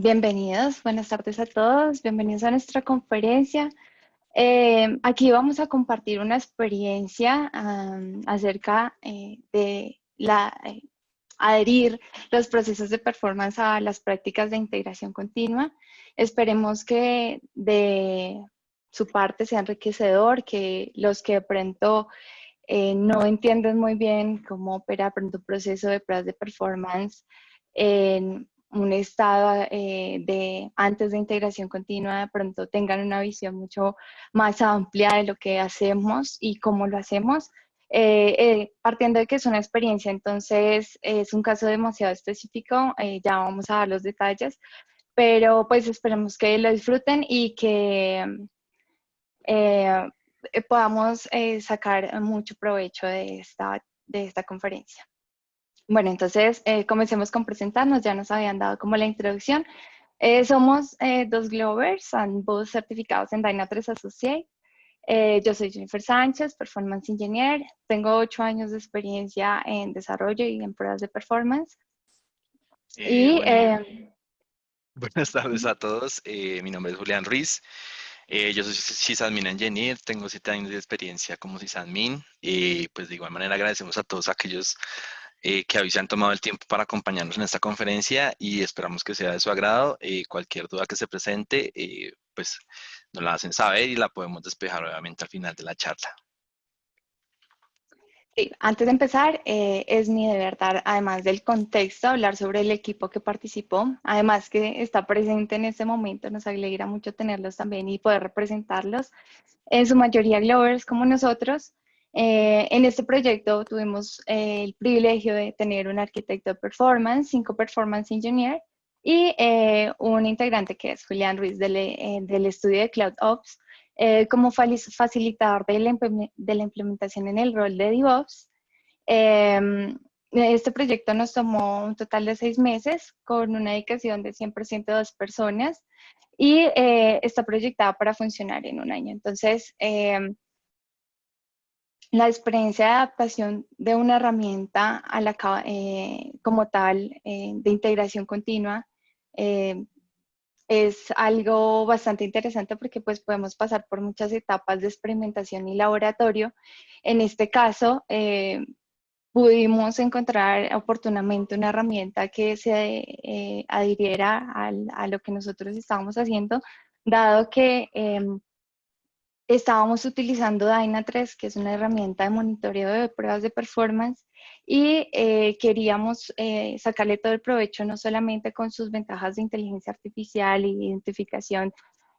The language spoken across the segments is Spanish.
Bienvenidos, buenas tardes a todos, bienvenidos a nuestra conferencia. Aquí vamos a compartir una experiencia acerca de adherir los procesos de performance a las prácticas de integración continua. Esperemos que de su parte sea enriquecedor, que los que de pronto no entienden muy bien cómo opera de pronto un proceso de pruebas de performance en un estado de antes de integración continua, de pronto tengan una visión mucho más amplia de lo que hacemos y cómo lo hacemos. Partiendo de que es una experiencia, entonces es un caso demasiado específico, ya vamos a dar los detalles, pero pues esperemos que lo disfruten y que eh, podamos sacar mucho provecho de esta conferencia. Bueno, entonces comencemos con presentarnos, ya nos habían dado como la introducción. Somos dos Glovers, ambos certificados en Dynatrace Associate. Yo soy Jennifer Sánchez, Performance Engineer. Tengo 8 años de experiencia en desarrollo y en pruebas de performance. Y Bueno, buenas tardes a todos. Mi nombre es Julián Ruiz. Yo soy Sysadmin Engineer, tengo 7 años de experiencia como Sysadmin. Y pues de igual manera agradecemos a todos aquellos que hoy se han tomado el tiempo para acompañarnos en esta conferencia y esperamos que sea de su agrado. Cualquier duda que se presente, pues nos la hacen saber y la podemos despejar obviamente al final de la charla. sí, antes de empezar, es mi deber dar, además del contexto, hablar sobre el equipo que participó, además que está presente en este momento, nos alegra mucho tenerlos también y poder representarlos, en su mayoría Glovers como nosotros. En este proyecto tuvimos el privilegio de tener un arquitecto de performance, 5 performance engineer y un integrante que es Julián Ruiz del estudio de Cloud Ops como facilitador de la implementación en el rol de DevOps. Este proyecto nos tomó un total de 6 meses con una dedicación de 100% de 2 personas y está proyectada para funcionar en un año. Entonces, la experiencia de adaptación de una herramienta a como tal de integración continua es algo bastante interesante porque pues podemos pasar por muchas etapas de experimentación y laboratorio. En este caso, pudimos encontrar oportunamente una herramienta que se adhiriera a lo que nosotros estábamos haciendo, dado que estábamos utilizando Dynatrace, que es una herramienta de monitoreo de pruebas de performance, y queríamos sacarle todo el provecho, no solamente con sus ventajas de inteligencia artificial e identificación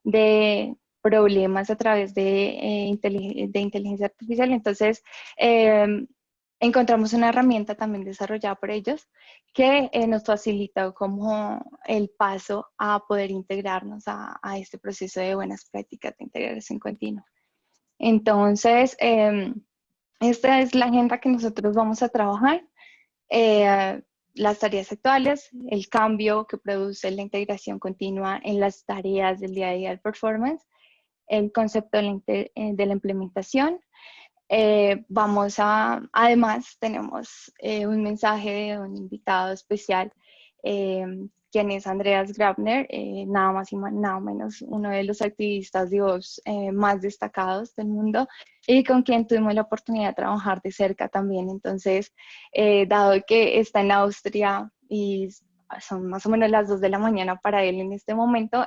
de problemas a través de inteligencia artificial. Entonces, encontramos una herramienta también desarrollada por ellos que nos facilita como el paso a poder integrarnos a este proceso de buenas prácticas de integración continua. Entonces, esta es la agenda que nosotros vamos a trabajar. Las tareas actuales, el cambio que produce la integración continua en las tareas del día a día del performance, el concepto de la implementación. Además, tenemos un mensaje de un invitado especial, quien es Andreas Grabner, nada más y nada menos uno de los activistas DevOps más destacados del mundo y con quien tuvimos la oportunidad de trabajar de cerca también. Entonces, dado que está en Austria y son más o menos las 2 de la mañana para él en este momento,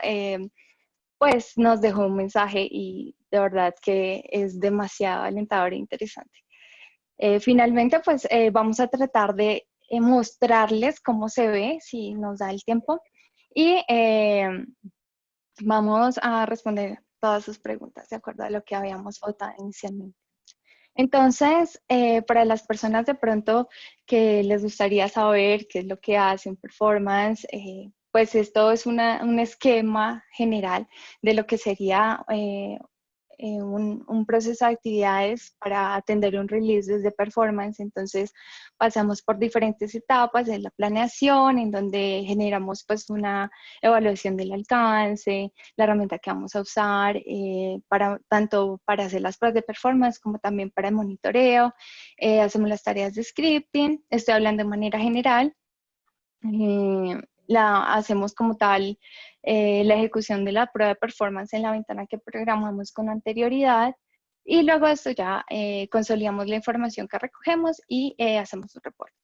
pues nos dejó un mensaje y de verdad que es demasiado alentador e interesante. Finalmente, pues vamos a tratar de mostrarles cómo se ve, si nos da el tiempo, y vamos a responder todas sus preguntas de acuerdo a lo que habíamos votado inicialmente. Entonces, para las personas de pronto que les gustaría saber qué es lo que hacen performance, pues esto es un esquema general de lo que sería un proceso de actividades para atender un release desde performance. Entonces pasamos por diferentes etapas de la planeación, en donde generamos pues una evaluación del alcance, la herramienta que vamos a usar, tanto para hacer las pruebas de performance como también para el monitoreo. Hacemos las tareas de scripting, estoy hablando de manera general. hacemos como tal la ejecución de la prueba de performance en la ventana que programamos con anterioridad y luego de esto ya consolidamos la información que recogemos y hacemos un reporte.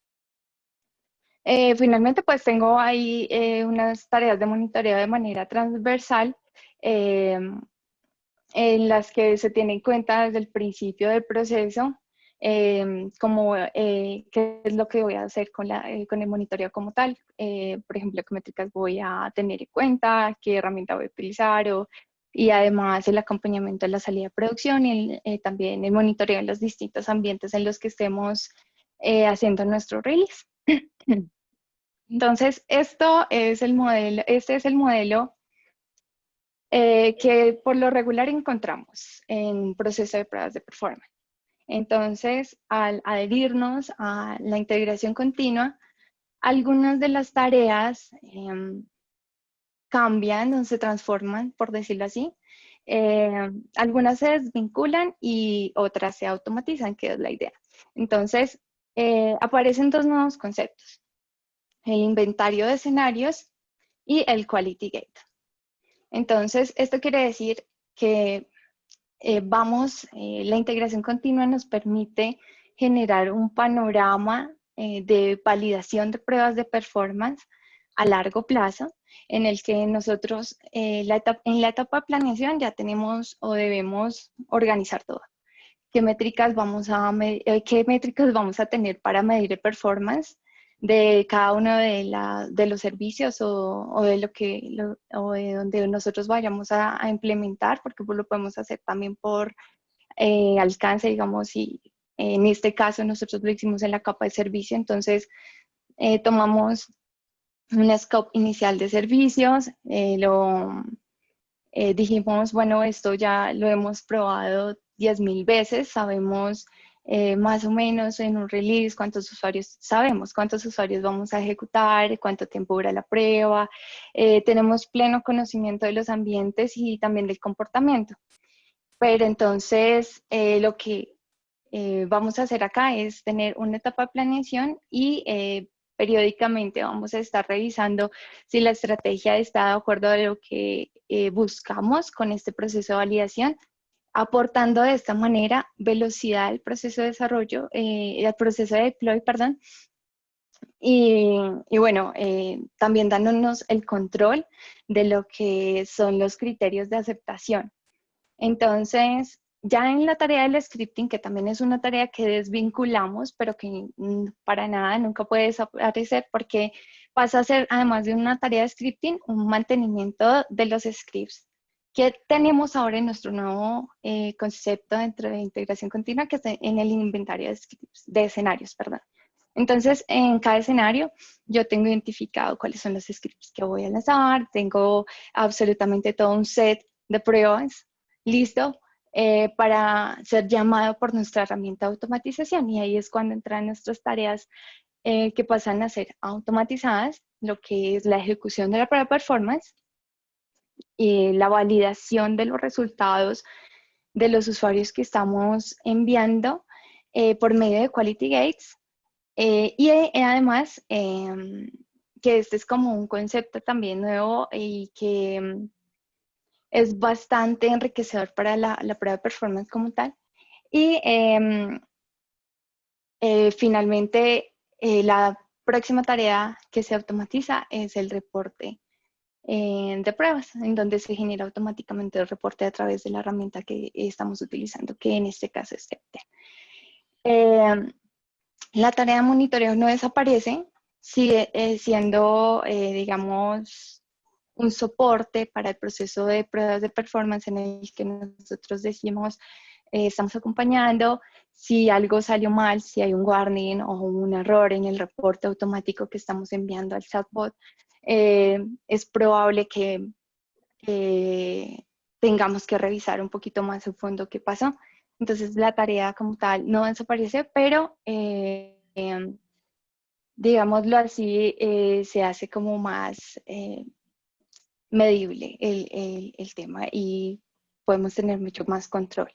Finalmente, pues tengo ahí unas tareas de monitoreo de manera transversal en las que se tiene en cuenta desde el principio del proceso como qué es lo que voy a hacer con el monitoreo como tal. Por ejemplo, qué métricas voy a tener en cuenta, qué herramienta voy a utilizar y además el acompañamiento de la salida de producción y también el monitoreo en los distintos ambientes en los que estemos haciendo nuestro release. Entonces, este es el modelo que por lo regular encontramos en proceso de pruebas de performance. Entonces, al adherirnos a la integración continua, algunas de las tareas cambian o se transforman, por decirlo así. Algunas se desvinculan y otras se automatizan, que es la idea. Entonces, aparecen dos nuevos conceptos: el inventario de escenarios y el quality gate. Entonces, esto quiere decir que la integración continua nos permite generar un panorama de validación de pruebas de performance a largo plazo, en el que nosotros en la etapa de planeación ya tenemos o debemos organizar todo. ¿Qué métricas vamos a tener para medir el performance de cada uno de los servicios o de donde nosotros vayamos a implementar? Porque pues lo podemos hacer también por alcance, digamos, y en este caso nosotros lo hicimos en la capa de servicio. Entonces tomamos un scope inicial de servicios, dijimos, bueno, esto ya lo hemos probado 10.000 veces, sabemos más o menos en un release sabemos cuántos usuarios vamos a ejecutar, cuánto tiempo dura la prueba, tenemos pleno conocimiento de los ambientes y también del comportamiento. Pero entonces lo que vamos a hacer acá es tener una etapa de planeación y periódicamente vamos a estar revisando si la estrategia está de acuerdo a lo que buscamos con este proceso de validación, aportando de esta manera velocidad al proceso de desarrollo, al proceso de deploy, perdón, y bueno, también dándonos el control de lo que son los criterios de aceptación. Entonces, ya en la tarea del scripting, que también es una tarea que desvinculamos, pero que para nada nunca puede desaparecer porque pasa a ser, además de una tarea de scripting, un mantenimiento de los scripts que tenemos ahora en nuestro nuevo concepto dentro de integración continua, que está en el inventario de escenarios, perdón. Entonces, en cada escenario yo tengo identificado cuáles son los scripts que voy a lanzar, tengo absolutamente todo un set de pruebas listo para ser llamado por nuestra herramienta de automatización, y ahí es cuando entran nuestras tareas que pasan a ser automatizadas, lo que es la ejecución de la prueba de performance y la validación de los resultados de los usuarios que estamos enviando por medio de Quality Gates. Y además, que este es como un concepto también nuevo y que es bastante enriquecedor para la prueba de performance como tal. Y finalmente, la próxima tarea que se automatiza es el reporte de pruebas, en donde se genera automáticamente el reporte a través de la herramienta que estamos utilizando, que en este caso es Stepten. La tarea de monitoreo no desaparece, sigue siendo, digamos, un soporte para el proceso de pruebas de performance en el que nosotros decimos, estamos acompañando, si algo salió mal, si hay un warning o un error en el reporte automático que estamos enviando al chatbot, es probable que tengamos que revisar un poquito más a fondo qué pasó. Entonces la tarea como tal no desaparece, pero digámoslo así, se hace como más medible el tema y podemos tener mucho más control.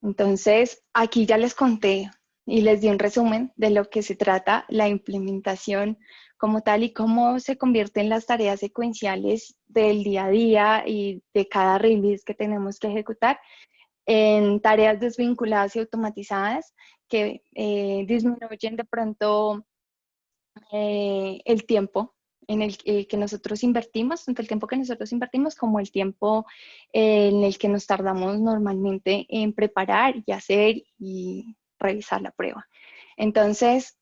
Entonces, aquí ya les conté y les di un resumen de lo que se trata la implementación como tal y cómo se convierten las tareas secuenciales del día a día y de cada release que tenemos que ejecutar en tareas desvinculadas y automatizadas que disminuyen de pronto el tiempo en el que nosotros invertimos, tanto el tiempo que nosotros invertimos como el tiempo en el que nos tardamos normalmente en preparar y hacer y revisar la prueba. Entonces,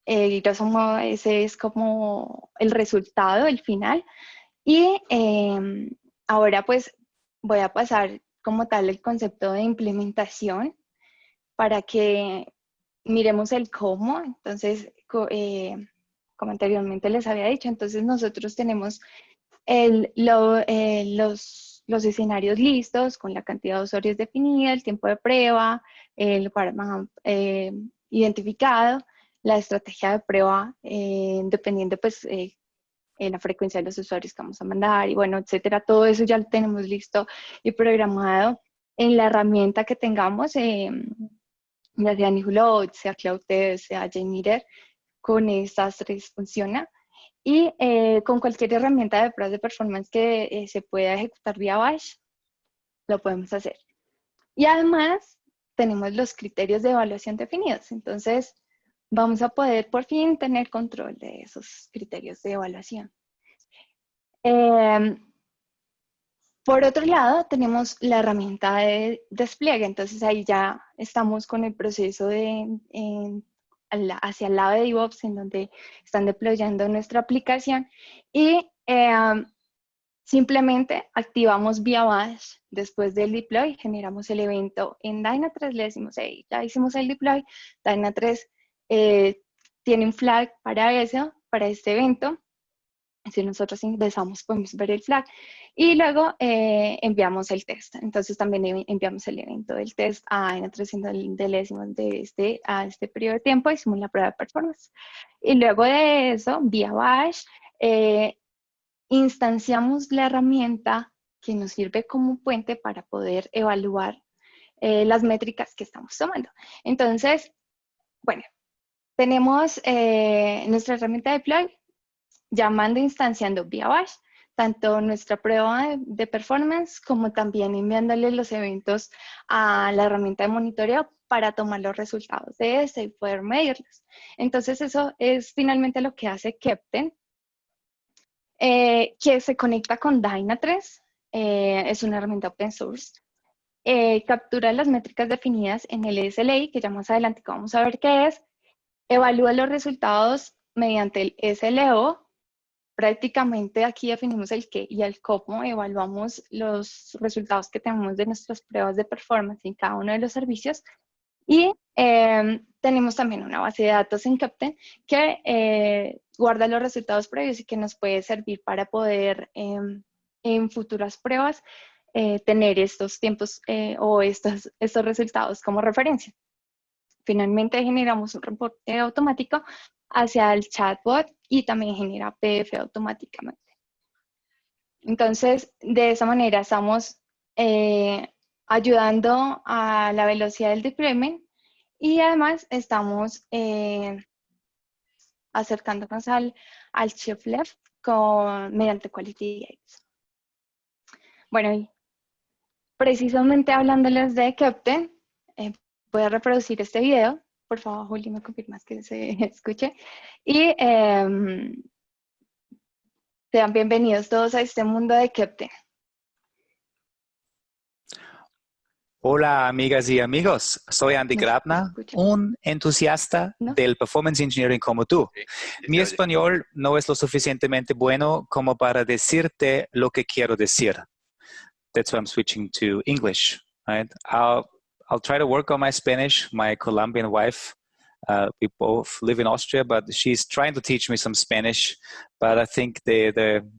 ese es como el resultado, el final. Y ahora pues voy a pasar como tal el concepto de implementación para que miremos el cómo. Entonces, como anteriormente les había dicho, entonces nosotros tenemos los escenarios listos con la cantidad de usuarios definida, el tiempo de prueba, el lugar identificado, la estrategia de prueba, dependiendo pues la frecuencia de los usuarios que vamos a mandar y bueno, etcétera. Todo eso ya lo tenemos listo y programado en la herramienta que tengamos, ya sea Nihilot, sea CloudTest, sea JMeter, con estas tres funciona. Y con cualquier herramienta de pruebas de performance que se pueda ejecutar vía Bash, lo podemos hacer. Y además, tenemos los criterios de evaluación definidos. Entonces, vamos a poder por fin tener control de esos criterios de evaluación. Por otro lado, tenemos la herramienta de despliegue. Entonces, ahí ya estamos con el proceso hacia el lado de DevOps, en donde están deployando nuestra aplicación. Y simplemente activamos vía Bash después del deploy, generamos el evento en Dyna3, le decimos, hey, ya hicimos el deploy, Dyna3 tiene un flag para eso, para este evento. Si nosotros ingresamos, podemos ver el flag. Y luego enviamos el test. Entonces también enviamos el evento del test a Dyna3, le decimos a este periodo de tiempo, hicimos la prueba de performance. Y luego de eso, vía Bash, instanciamos la herramienta que nos sirve como puente para poder evaluar las métricas que estamos tomando. Entonces, bueno, tenemos nuestra herramienta de deploy llamando e instanciando vía Bash, tanto nuestra prueba de performance como también enviándole los eventos a la herramienta de monitoreo para tomar los resultados de este y poder medirlos. Entonces, eso es finalmente lo que hace Keptn, que se conecta con Dyna3, es una herramienta open source, captura las métricas definidas en el SLA, que ya más adelante vamos a ver qué es, evalúa los resultados mediante el SLO, prácticamente aquí definimos el qué y el cómo, evaluamos los resultados que tenemos de nuestras pruebas de performance en cada uno de los servicios. Y tenemos también una base de datos en Keptn que guarda los resultados previos y que nos puede servir para poder en futuras pruebas tener estos tiempos o estos resultados como referencia. Finalmente generamos un reporte automático hacia el chatbot y también genera PDF automáticamente. Entonces, de esa manera estamos ayudando a la velocidad del deployment y además estamos acercándonos al shift left mediante Quality Gates. Bueno, y precisamente hablándoles de Keptn, voy a reproducir este video. Por favor, Juli, me confirmas que se escuche. Y sean bienvenidos todos a este mundo de Keptn. Hola amigas y amigos, soy Andy Grabna, un entusiasta del Performance Engineering como tú. Mi español no es lo suficientemente bueno como para decirte lo que quiero decir. That's why I'm switching to English. Right? I'll try to work on my Spanish. My Colombian wife, we both live in Austria, but she's trying to teach me some Spanish. But I think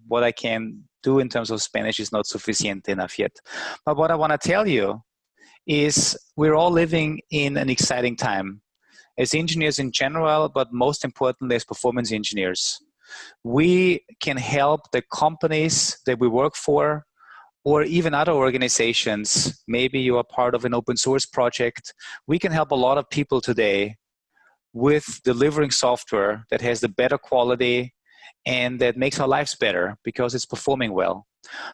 what I can do in terms of Spanish is not sufficient enough yet. But what I want to tell you is we're all living in an exciting time as engineers in general, but most importantly as performance engineers. We can help the companies that we work for or even other organizations, maybe you are part of an open source project, we can help a lot of people today with delivering software that has the better quality and that makes our lives better because it's performing well.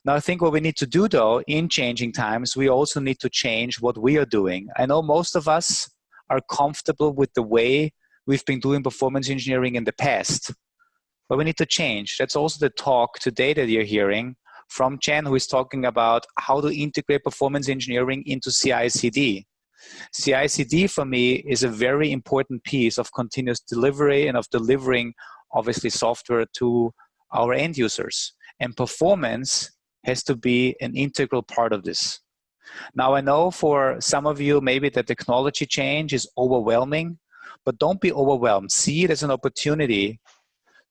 Now, I think what we need to do, though, in changing times, we also need to change what we are doing. I know most of us are comfortable with the way we've been doing performance engineering in the past, but we need to change. That's also the talk today that you're hearing from Jen, who is talking about how to integrate performance engineering into CI/CD. CI/CD for me is a very important piece of continuous delivery and of delivering, obviously, software to our end users. And performance has to be an integral part of this. Now, I know for some of you, maybe the technology change is overwhelming, but don't be overwhelmed. See it as an opportunity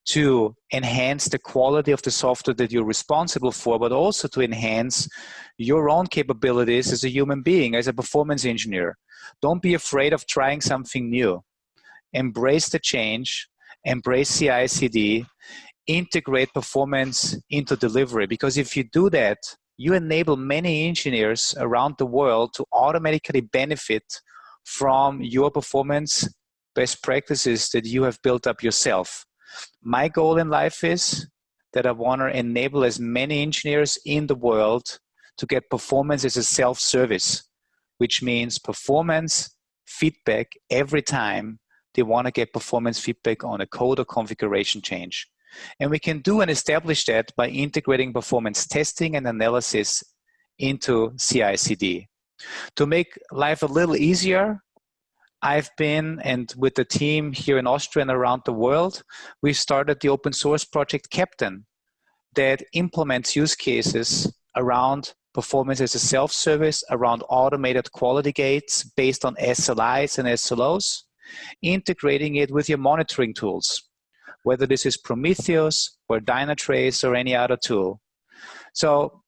to enhance the quality of the software that you're responsible for, but also to enhance your own capabilities as a human being, as a performance engineer. Don't be afraid of trying something new. Embrace the change, embrace CI/CD, integrate performance into delivery, because if you do that, you enable many engineers around the world to automatically benefit from your performance best practices that you have built up yourself. My goal in life is that I want to enable as many engineers in the world to get performance as a self-service, which means performance feedback every time they want to get performance feedback on a code or configuration change. And we can do and establish that by integrating performance testing and analysis into CI/CD. To make life a little easier, I've been, and with the team here in Austria and around the world, we've started the open source project Captain that implements use cases around performance as a self-service, around automated quality gates based on SLIs and SLOs, integrating it with your monitoring tools, whether this is Prometheus or Dynatrace or any other tool. So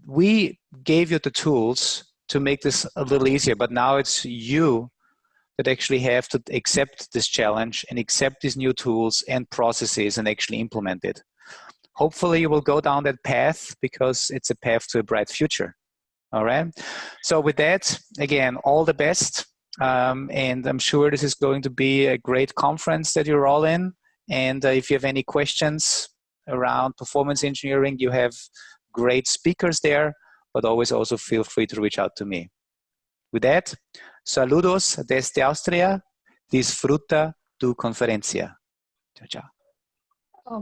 we gave you the tools to make this a little easier, but now it's you that actually have to accept this challenge and accept these new tools and processes and actually implement it. Hopefully you will go down that path because it's a path to a bright future. All right. So with that, again, all the best. And I'm sure this is going to be a great conference that you're all in. And if you have any questions around performance engineering, you have great speakers there, but always also feel free to reach out to me. With that, saludos desde Austria. Disfruta tu conferencia. Chao, chao. Oh,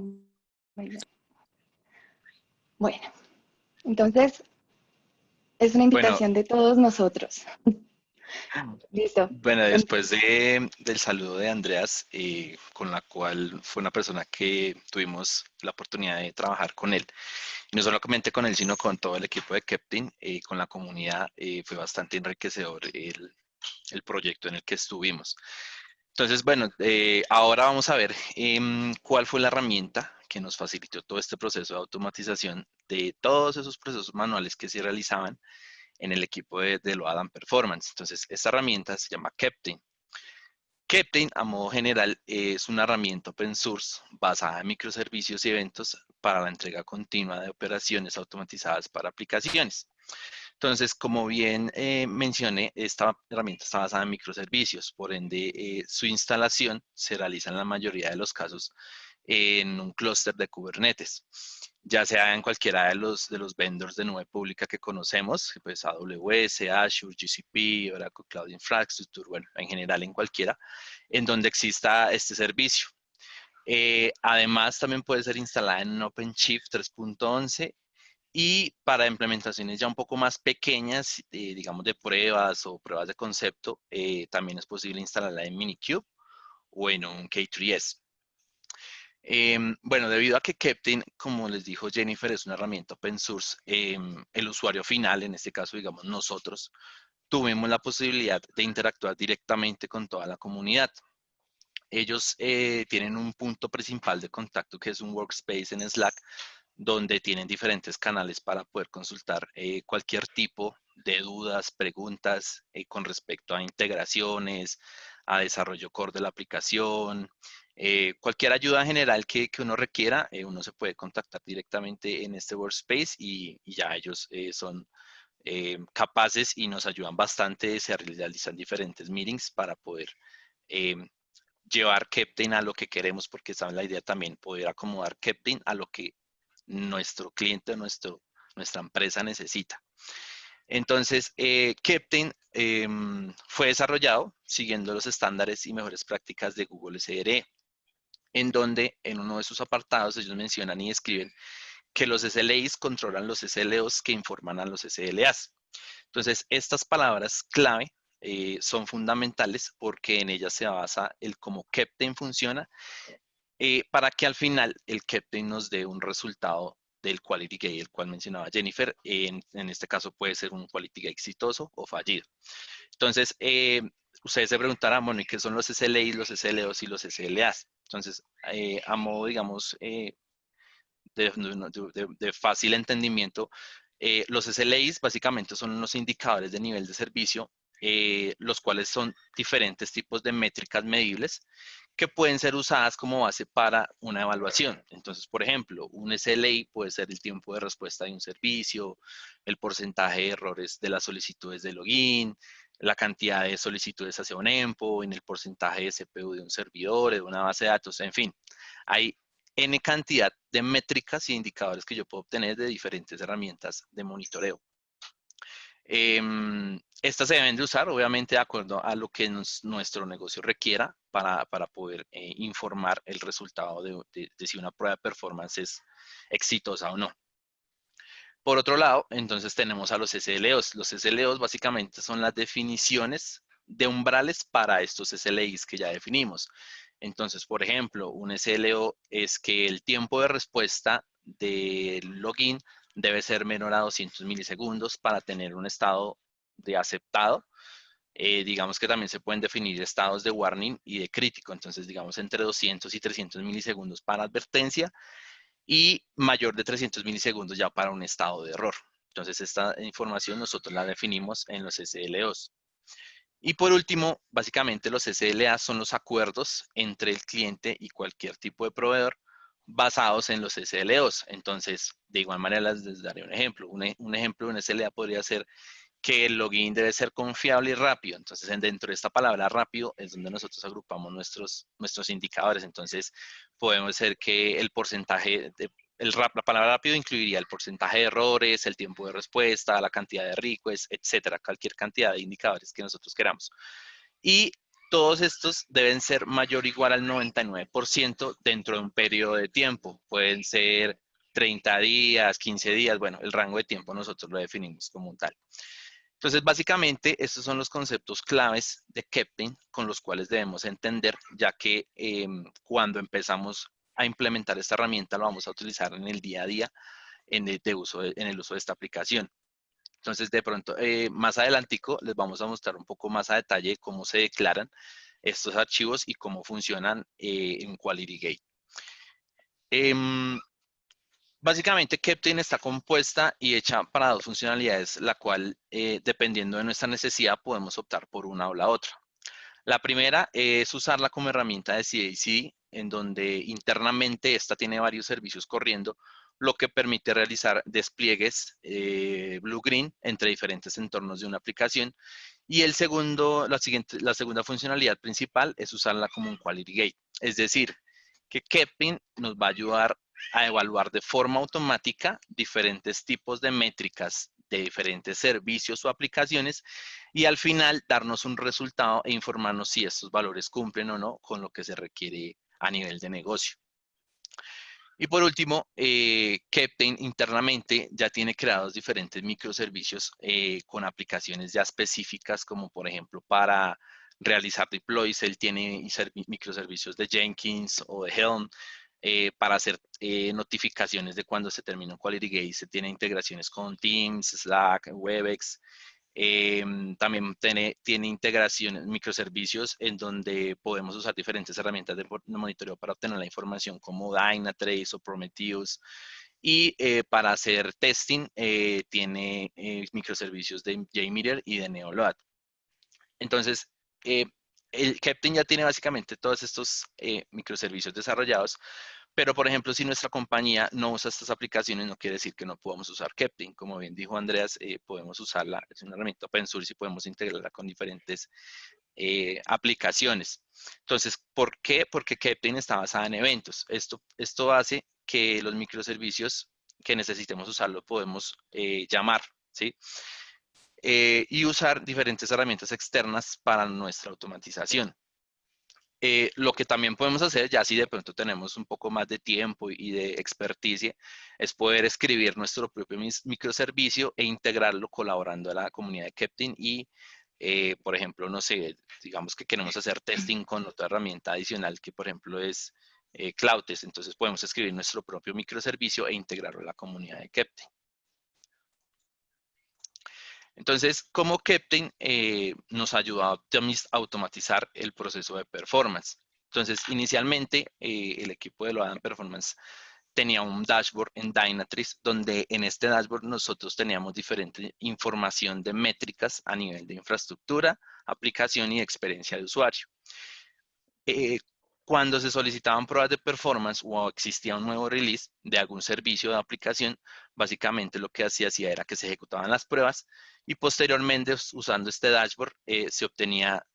muy bien. Bueno, entonces es una invitación de todos nosotros. Listo. Bueno, después del saludo de Andreas, con la cual fue una persona que tuvimos la oportunidad de trabajar con él, y no solamente con él, sino con todo el equipo de Captain, con la comunidad, fue bastante enriquecedor el proyecto en el que estuvimos. Entonces, bueno, ahora vamos a ver cuál fue la herramienta que nos facilitó todo este proceso de automatización de todos esos procesos manuales que se realizaban en el equipo de lo Adam Performance. Entonces, esta herramienta se llama Captain. Captain, a modo general, es una herramienta open source basada en microservicios y eventos para la entrega continua de operaciones automatizadas para aplicaciones. Entonces, como bien mencioné, esta herramienta está basada en microservicios, por ende, su instalación se realiza en la mayoría de los casos en un clúster de Kubernetes, ya sea en cualquiera de los vendors de nube pública que conocemos, pues AWS, Azure, GCP, Oracle Cloud Infrastructure, bueno, en general en cualquiera, en donde exista este servicio. Además, también puede ser instalada en OpenShift 3.11 y para implementaciones ya un poco más pequeñas, digamos de pruebas o pruebas de concepto, también es posible instalarla en Minikube o en un K3S. Bueno, debido a que Captain, como les dijo Jennifer, es una herramienta open source, el usuario final, en este caso, digamos nosotros, tuvimos la posibilidad de interactuar directamente con toda la comunidad. Ellos tienen un punto principal de contacto que es un workspace en Slack, donde tienen diferentes canales para poder consultar cualquier tipo de dudas, preguntas con respecto a integraciones, a desarrollo core de la aplicación, Cualquier ayuda general que uno requiera, uno se puede contactar directamente en este workspace y ya ellos son capaces y nos ayudan bastante. Se realizan diferentes meetings para poder llevar Keptane a lo que queremos, porque saben la idea también, poder acomodar Keptane a lo que nuestro cliente, nuestra empresa necesita. Entonces, Keptane fue desarrollado siguiendo los estándares y mejores prácticas de Google SRE, en donde en uno de sus apartados ellos mencionan y escriben que los SLAs controlan los SLOs que informan a los SLAs. Entonces, estas palabras clave son fundamentales porque en ellas se basa el cómo Keptane funciona para que al final el Keptane nos dé un resultado del Quality Gate, el cual mencionaba Jennifer. En este caso puede ser un Quality Gate exitoso o fallido. Entonces, ustedes se preguntarán, bueno, ¿y qué son los SLAs, los SLOs y los SLAs? Entonces, a modo, digamos, de fácil entendimiento, los SLAs básicamente son unos indicadores de nivel de servicio, los cuales son diferentes tipos de métricas medibles que pueden ser usadas como base para una evaluación. Entonces, por ejemplo, un SLA puede ser el tiempo de respuesta de un servicio, el porcentaje de errores de las solicitudes de login, la cantidad de solicitudes hacia un endpoint, el porcentaje de CPU de un servidor, de una base de datos, en fin. Hay N cantidad de métricas y indicadores que yo puedo obtener de diferentes herramientas de monitoreo. Estas se deben de usar, obviamente, de acuerdo a lo que nuestro negocio requiera para poder informar el resultado de si una prueba de performance es exitosa o no. Por otro lado, entonces tenemos a los SLOs. Los SLOs básicamente son las definiciones de umbrales para estos SLAs que ya definimos. Entonces, por ejemplo, un SLO es que el tiempo de respuesta del login debe ser menor a 200 milisegundos para tener un estado de aceptado. Digamos que también se pueden definir estados de warning y de crítico. Entonces, digamos, entre 200 y 300 milisegundos para advertencia y mayor de 300 milisegundos ya para un estado de error. Entonces, esta información nosotros la definimos en los SLOs. Y por último, básicamente los SLA son los acuerdos entre el cliente y cualquier tipo de proveedor basados en los SLOs. Entonces, de igual manera les daré un ejemplo. Un ejemplo de un SLA podría ser que el login debe ser confiable y rápido. Entonces, dentro de esta palabra rápido es donde nosotros agrupamos nuestros indicadores. Entonces, podemos ser que el porcentaje la palabra rápido incluiría el porcentaje de errores, el tiempo de respuesta, la cantidad de requests, etcétera, cualquier cantidad de indicadores que nosotros queramos. Y todos estos deben ser mayor o igual al 99% dentro de un periodo de tiempo. Pueden ser 30 días, 15 días, bueno, el rango de tiempo nosotros lo definimos como un tal. Entonces, básicamente, estos son los conceptos claves de Keptane con los cuales debemos entender, ya que cuando empezamos a implementar esta herramienta, lo vamos a utilizar en el día a día en el uso de esta aplicación. Entonces, de pronto, más adelantico, les vamos a mostrar un poco más a detalle cómo se declaran estos archivos y cómo funcionan en Quality Gate. Básicamente, Keptane está compuesta y hecha para dos funcionalidades, la cual, dependiendo de nuestra necesidad, podemos optar por una o la otra. La primera es usarla como herramienta de CI/CD, en donde internamente esta tiene varios servicios corriendo, lo que permite realizar despliegues blue-green entre diferentes entornos de una aplicación. Y la segunda funcionalidad principal es usarla como un Quality Gate. Es decir, que Keptane nos va a ayudar a evaluar de forma automática diferentes tipos de métricas de diferentes servicios o aplicaciones y al final darnos un resultado e informarnos si estos valores cumplen o no con lo que se requiere a nivel de negocio. Y por último, Keptane internamente ya tiene creados diferentes microservicios con aplicaciones ya específicas, como por ejemplo para realizar deploys. Él tiene microservicios de Jenkins o de Helm. Para hacer notificaciones de cuando se termina un Quality Gate. Se tiene integraciones con Teams, Slack, Webex. También tiene integraciones, microservicios en donde podemos usar diferentes herramientas de monitoreo para obtener la información como Dynatrace o Prometheus. Y para hacer testing tiene microservicios de JMeter y de Neoload. Entonces, el Keptn ya tiene básicamente todos estos microservicios desarrollados, pero por ejemplo, si nuestra compañía no usa estas aplicaciones, no quiere decir que no podamos usar Keptn. Como bien dijo Andreas, podemos usarla, es una herramienta open source y podemos integrarla con diferentes aplicaciones. Entonces, ¿por qué? Porque Keptn está basada en eventos. Esto hace que los microservicios que necesitemos usarlo podemos llamar, ¿sí? Y usar diferentes herramientas externas para nuestra automatización. Lo que también podemos hacer, ya si de pronto tenemos un poco más de tiempo y de experticia, es poder escribir nuestro propio microservicio e integrarlo colaborando a la comunidad de Keptn y, por ejemplo, no sé, digamos que queremos hacer testing con otra herramienta adicional que, por ejemplo, es CloudTest. Entonces podemos escribir nuestro propio microservicio e integrarlo a la comunidad de Keptn. Entonces, como Keptn nos ayuda a automatizar el proceso de performance. Entonces, inicialmente, el equipo de Loadan Performance tenía un dashboard en Dynatrace, donde en este dashboard nosotros teníamos diferente información de métricas a nivel de infraestructura, aplicación y experiencia de usuario. Cuando se solicitaban pruebas de performance o existía un nuevo release de algún servicio de aplicación, básicamente lo que hacía era que se ejecutaban las pruebas y posteriormente, usando este dashboard, se obtenía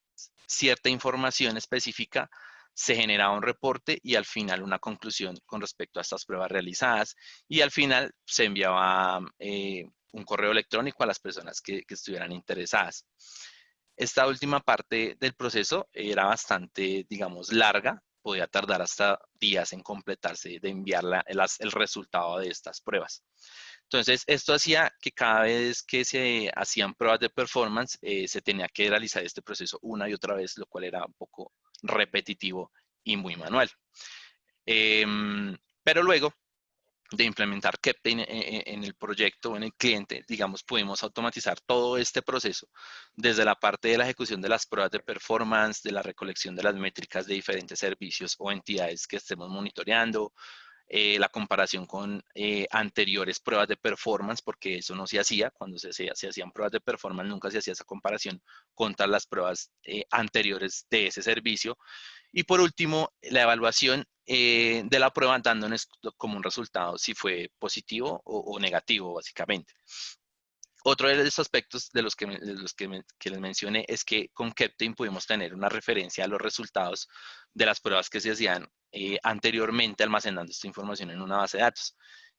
cierta información específica, se generaba un reporte y al final una conclusión con respecto a estas pruebas realizadas y al final se enviaba un correo electrónico a las personas que estuvieran interesadas. Esta última parte del proceso era bastante, digamos, larga, podía tardar hasta días en completarse de enviar el resultado de estas pruebas. Entonces, esto hacía que cada vez que se hacían pruebas de performance, se tenía que realizar este proceso una y otra vez, lo cual era un poco repetitivo y muy manual. Pero luego de implementar Keptn en el proyecto o en el cliente, digamos, pudimos automatizar todo este proceso desde la parte de la ejecución de las pruebas de performance, de la recolección de las métricas de diferentes servicios o entidades que estemos monitoreando, la comparación con anteriores pruebas de performance, porque eso no se hacía. Cuando se hacían pruebas de performance, nunca se hacía esa comparación contra las pruebas anteriores de ese servicio. Y por último, la evaluación de la prueba dándonos como un resultado si fue positivo o negativo, básicamente. Otro de los aspectos de los que les mencioné es que con Keptn pudimos tener una referencia a los resultados de las pruebas que se hacían anteriormente, almacenando esta información en una base de datos,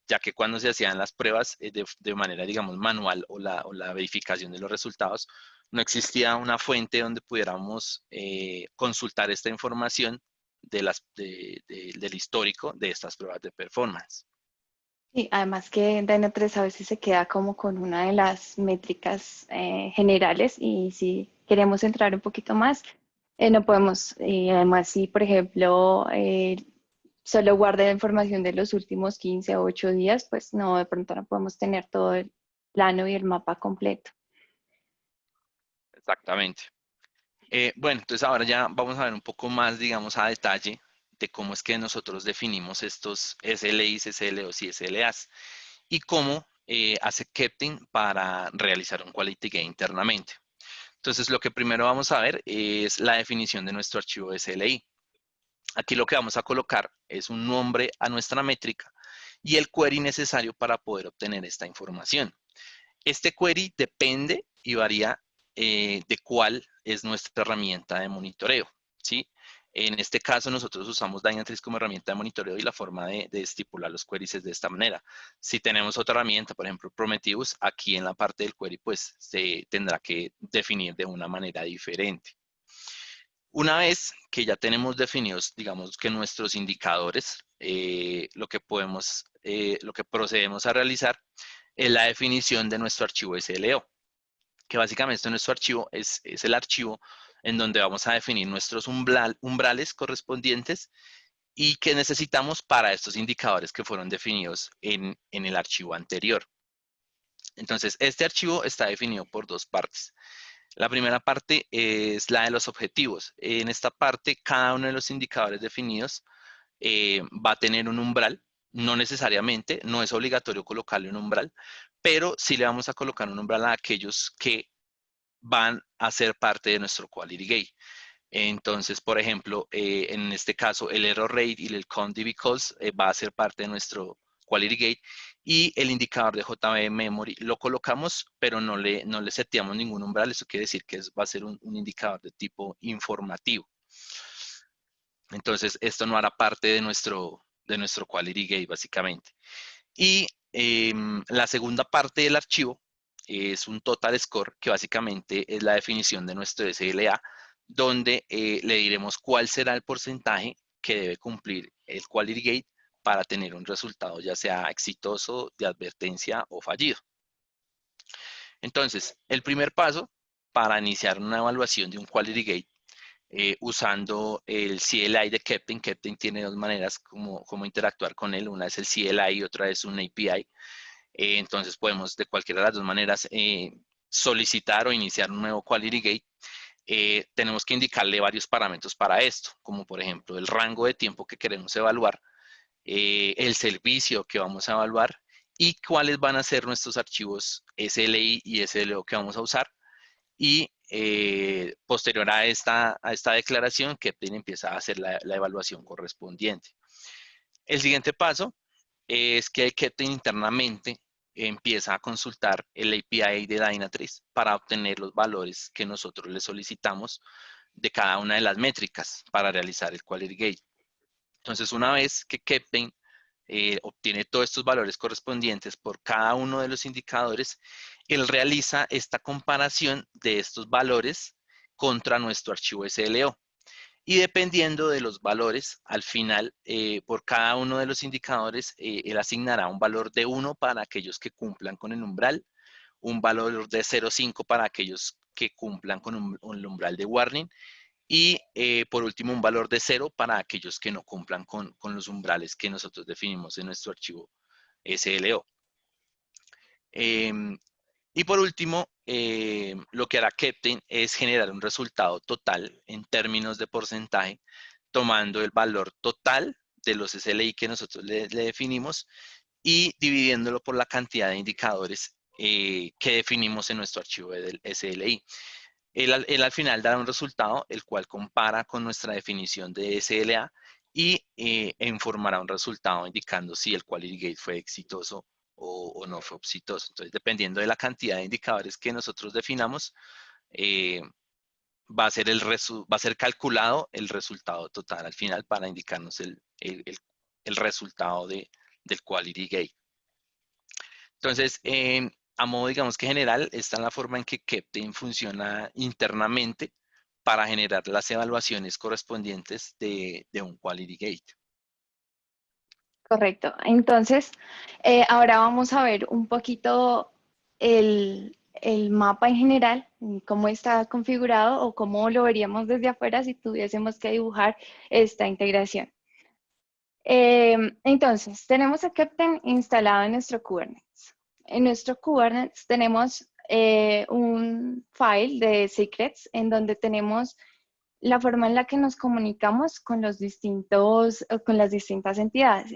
ya que cuando se hacían las pruebas de manera, digamos, manual o la verificación de los resultados, no existía una fuente donde pudiéramos consultar esta información del histórico de estas pruebas de performance. Sí, además que Dynatrace a veces se queda como con una de las métricas generales y si queremos entrar un poquito más, no podemos. Y además, si por ejemplo solo guarda la información de los últimos 15 o 8 días, pues no, de pronto no podemos tener todo el plano y el mapa completo. Exactamente. Bueno, entonces ahora ya vamos a ver un poco más, digamos, a detalle de cómo es que nosotros definimos estos SLIs, SLOs y SLAs y cómo hace Keptn para realizar un Quality Gate internamente. Entonces, lo que primero vamos a ver es la definición de nuestro archivo SLI. Aquí lo que vamos a colocar es un nombre a nuestra métrica y el query necesario para poder obtener esta información. Este query depende y varía de cuál es nuestra herramienta de monitoreo, ¿sí? En este caso, nosotros usamos Dynatrace como herramienta de monitoreo y la forma de estipular los queries es de esta manera. Si tenemos otra herramienta, por ejemplo, Prometheus, aquí en la parte del query, pues se tendrá que definir de una manera diferente. Una vez que ya tenemos definidos, digamos que nuestros indicadores, lo que procedemos a realizar es la definición de nuestro archivo SLO, que básicamente nuestro archivo es el archivo en donde vamos a definir nuestros umbrales correspondientes y que necesitamos para estos indicadores que fueron definidos en el archivo anterior. Entonces, este archivo está definido por dos partes. La primera parte es la de los objetivos. En esta parte, cada uno de los indicadores definidos va a tener un umbral. No necesariamente, no es obligatorio colocarle un umbral, pero sí le vamos a colocar un umbral a aquellos que van a ser parte de nuestro Quality Gate. Entonces, por ejemplo, en este caso, el error rate y el count DB-calls va a ser parte de nuestro quality gate, y el indicador de JB Memory lo colocamos, pero no le seteamos ningún umbral. Eso quiere decir que va a ser un indicador de tipo informativo. Entonces, esto no hará parte de nuestro quality gate, básicamente. Y la segunda parte del archivo es un total score, que básicamente es la definición de nuestro SLA, donde le diremos cuál será el porcentaje que debe cumplir el quality gate para tener un resultado ya sea exitoso, de advertencia o fallido. Entonces, el primer paso para iniciar una evaluación de un quality gate usando el CLI de Keptn. Keptn tiene dos maneras como interactuar con él. Una es el CLI y otra es un API. Entonces podemos de cualquiera de las dos maneras solicitar o iniciar un nuevo quality gate. Tenemos que indicarle varios parámetros para esto, como por ejemplo el rango de tiempo que queremos evaluar, el servicio que vamos a evaluar y cuáles van a ser nuestros archivos SLI y SLO que vamos a usar. Y posterior a esta declaración, Keptn empieza a hacer la evaluación correspondiente. El siguiente paso es que Keptn internamente empieza a consultar el API de Dynatrace para obtener los valores que nosotros le solicitamos de cada una de las métricas para realizar el quality gate. Entonces, una vez que Keptn obtiene todos estos valores correspondientes por cada uno de los indicadores, él realiza esta comparación de estos valores contra nuestro archivo SLO. Y dependiendo de los valores, al final, por cada uno de los indicadores, él asignará un valor de 1 para aquellos que cumplan con el umbral, un valor de 0,5 para aquellos que cumplan con el umbral de warning, y por último un valor de 0 para aquellos que no cumplan con los umbrales que nosotros definimos en nuestro archivo SLO. Y por último, lo que hará Keptn es generar un resultado total en términos de porcentaje, tomando el valor total de los SLI que nosotros le definimos y dividiéndolo por la cantidad de indicadores que definimos en nuestro archivo del SLI. Él al final dará un resultado, el cual compara con nuestra definición de SLA y informará un resultado indicando si el quality gate fue exitoso o no fue exitoso. Entonces, dependiendo de la cantidad de indicadores que nosotros definamos, va a ser calculado el resultado total al final para indicarnos el resultado del quality gate. Entonces, a modo, digamos que general, esta es la forma en que Keptn funciona internamente para generar las evaluaciones correspondientes de un quality gate. Correcto. Entonces, ahora vamos a ver un poquito el mapa en general, cómo está configurado o cómo lo veríamos desde afuera si tuviésemos que dibujar esta integración. Entonces, tenemos a Keptn instalado en nuestro Kubernetes. En nuestro Kubernetes tenemos un file de secrets en donde tenemos la forma en la que nos comunicamos con las distintas entidades.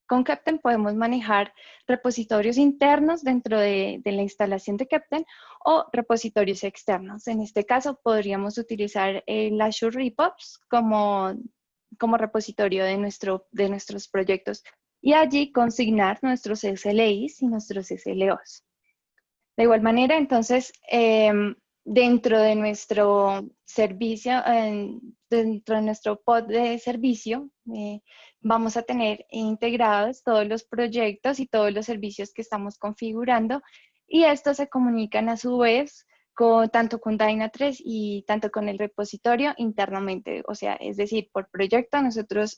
Con Keptn podemos manejar repositorios internos dentro de la instalación de Keptn o repositorios externos. En este caso podríamos utilizar el Azure RePubs como repositorio de nuestros proyectos y allí consignar nuestros SLIs y nuestros SLOs. De igual manera, entonces, dentro de nuestro servicio, dentro de nuestro pod de servicio, vamos a tener integrados todos los proyectos y todos los servicios que estamos configurando, y estos se comunican a su vez tanto con Dynatrace y tanto con el repositorio internamente. O sea, es decir, por proyecto nosotros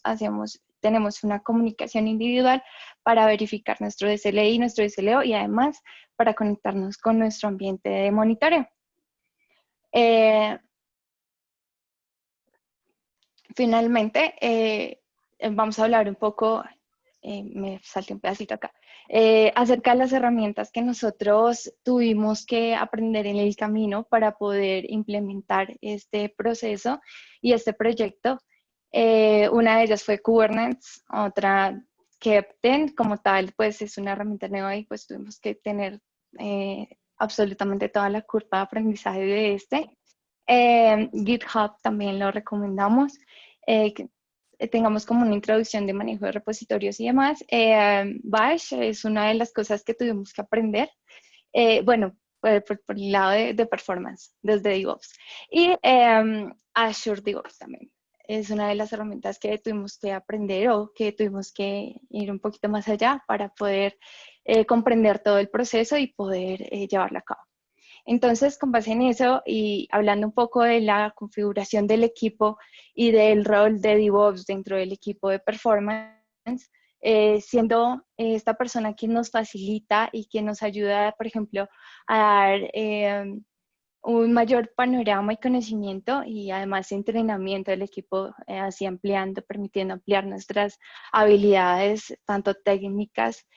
tenemos una comunicación individual para verificar nuestro SLI, nuestro SLO y además para conectarnos con nuestro ambiente de monitoreo. Finalmente, vamos a hablar un poco, me salté un pedacito acá, acerca de las herramientas que nosotros tuvimos que aprender en el camino para poder implementar este proceso y este proyecto. Una de ellas fue Kubernetes, otra Keptn como tal, pues es una herramienta nueva y pues tuvimos que tener absolutamente toda la curva de aprendizaje de este. GitHub también lo recomendamos, que tengamos como una introducción de manejo de repositorios y demás. Bash es una de las cosas que tuvimos que aprender. Bueno, por el lado de performance, desde DevOps. Y Azure DevOps también. Es una de las herramientas que tuvimos que aprender o que tuvimos que ir un poquito más allá para poder comprender todo el proceso y poder llevarlo a cabo. Entonces, con base en eso y hablando un poco de la configuración del equipo y del rol de DevOps dentro del equipo de performance, siendo esta persona quien nos facilita y quien nos ayuda, por ejemplo, a dar un mayor panorama y conocimiento y además entrenamiento del equipo, así ampliando, permitiendo ampliar nuestras habilidades, tanto técnicas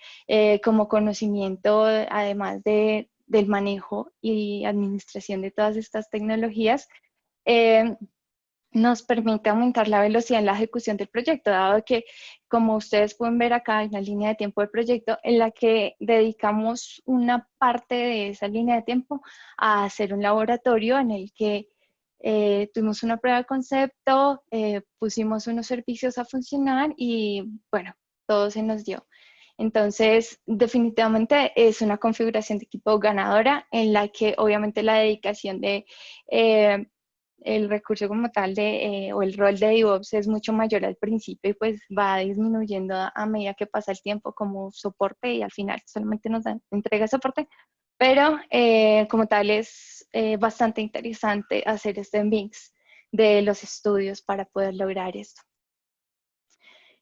como conocimiento, además del manejo y administración de todas estas tecnologías. Nos permite aumentar la velocidad en la ejecución del proyecto, dado que, como ustedes pueden ver acá en la línea de tiempo del proyecto, en la que dedicamos una parte de esa línea de tiempo a hacer un laboratorio en el que tuvimos una prueba de concepto, pusimos unos servicios a funcionar y, bueno, todo se nos dio. Entonces, definitivamente es una configuración de equipo ganadora en la que obviamente la dedicación de el recurso como tal o el rol de DevOps es mucho mayor al principio y pues va disminuyendo a medida que pasa el tiempo como soporte y al final solamente nos entrega soporte, pero como tal es bastante interesante hacer este mix de los estudios para poder lograr esto.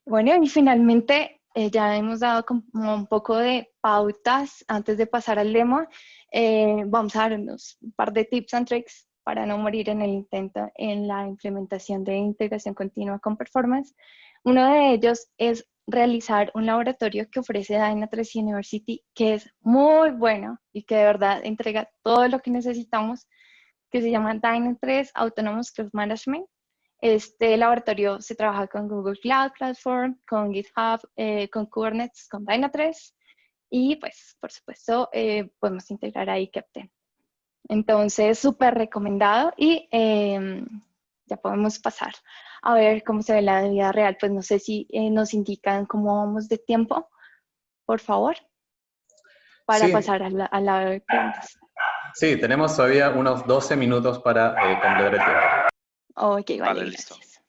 Bueno, y finalmente ya hemos dado como un poco de pautas antes de pasar al demo. Vamos a dar un par de tips and tricks para no morir en el intento en la implementación de integración continua con performance. Uno de ellos es realizar un laboratorio que ofrece Dynatrace University, que es muy bueno y que de verdad entrega todo lo que necesitamos, que se llama Dynatrace Autonomous Cloud Management. Este laboratorio se trabaja con Google Cloud Platform, con GitHub, con Kubernetes, con Dynatrace y pues por supuesto podemos integrar ahí Keptn. Entonces, súper recomendado y ya podemos pasar a ver cómo se ve la vida real. Pues no sé si nos indican cómo vamos de tiempo, por favor, para pasar a la preguntas. Sí, tenemos todavía unos 12 minutos para completar el tiempo. Ok, vale, listo. gracias.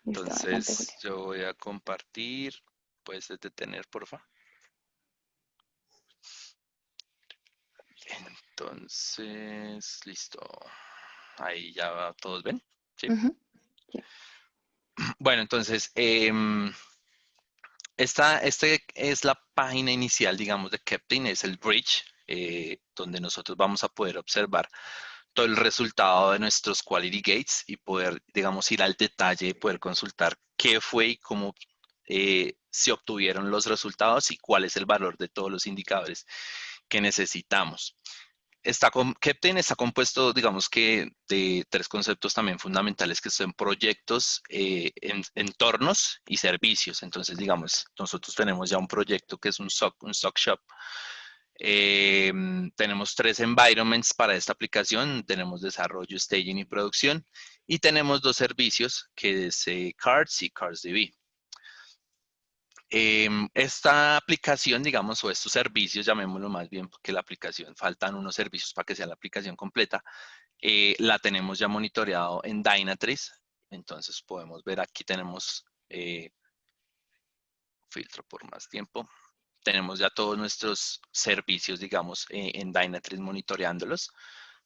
Entonces, adelante, yo voy a compartir. ¿Puedes detener, por favor? Entonces, listo. Ahí ya todos ven. ¿Sí? Sí. Bueno, entonces, esta es la página inicial, digamos, de Keptn, es el bridge, donde nosotros vamos a poder observar todo el resultado de nuestros quality gates y poder, digamos, ir al detalle y poder consultar qué fue y cómo se obtuvieron los resultados y cuál es el valor de todos los indicadores que necesitamos. Keptn está compuesto, digamos que, de tres conceptos también fundamentales que son proyectos, entornos y servicios. Entonces, digamos, nosotros tenemos ya un proyecto que es un SOC Shop. Tenemos 3 environments para esta aplicación. Tenemos desarrollo, staging y producción. Y tenemos 2 servicios que es Cards y CardsDB. Esta aplicación, digamos, o estos servicios, llamémoslo más bien, porque la aplicación, faltan unos servicios para que sea la aplicación completa, la tenemos ya monitoreado en Dynatrace. Entonces podemos ver aquí tenemos filtro por más tiempo. Tenemos ya todos nuestros servicios, digamos, en Dynatrace monitoreándolos.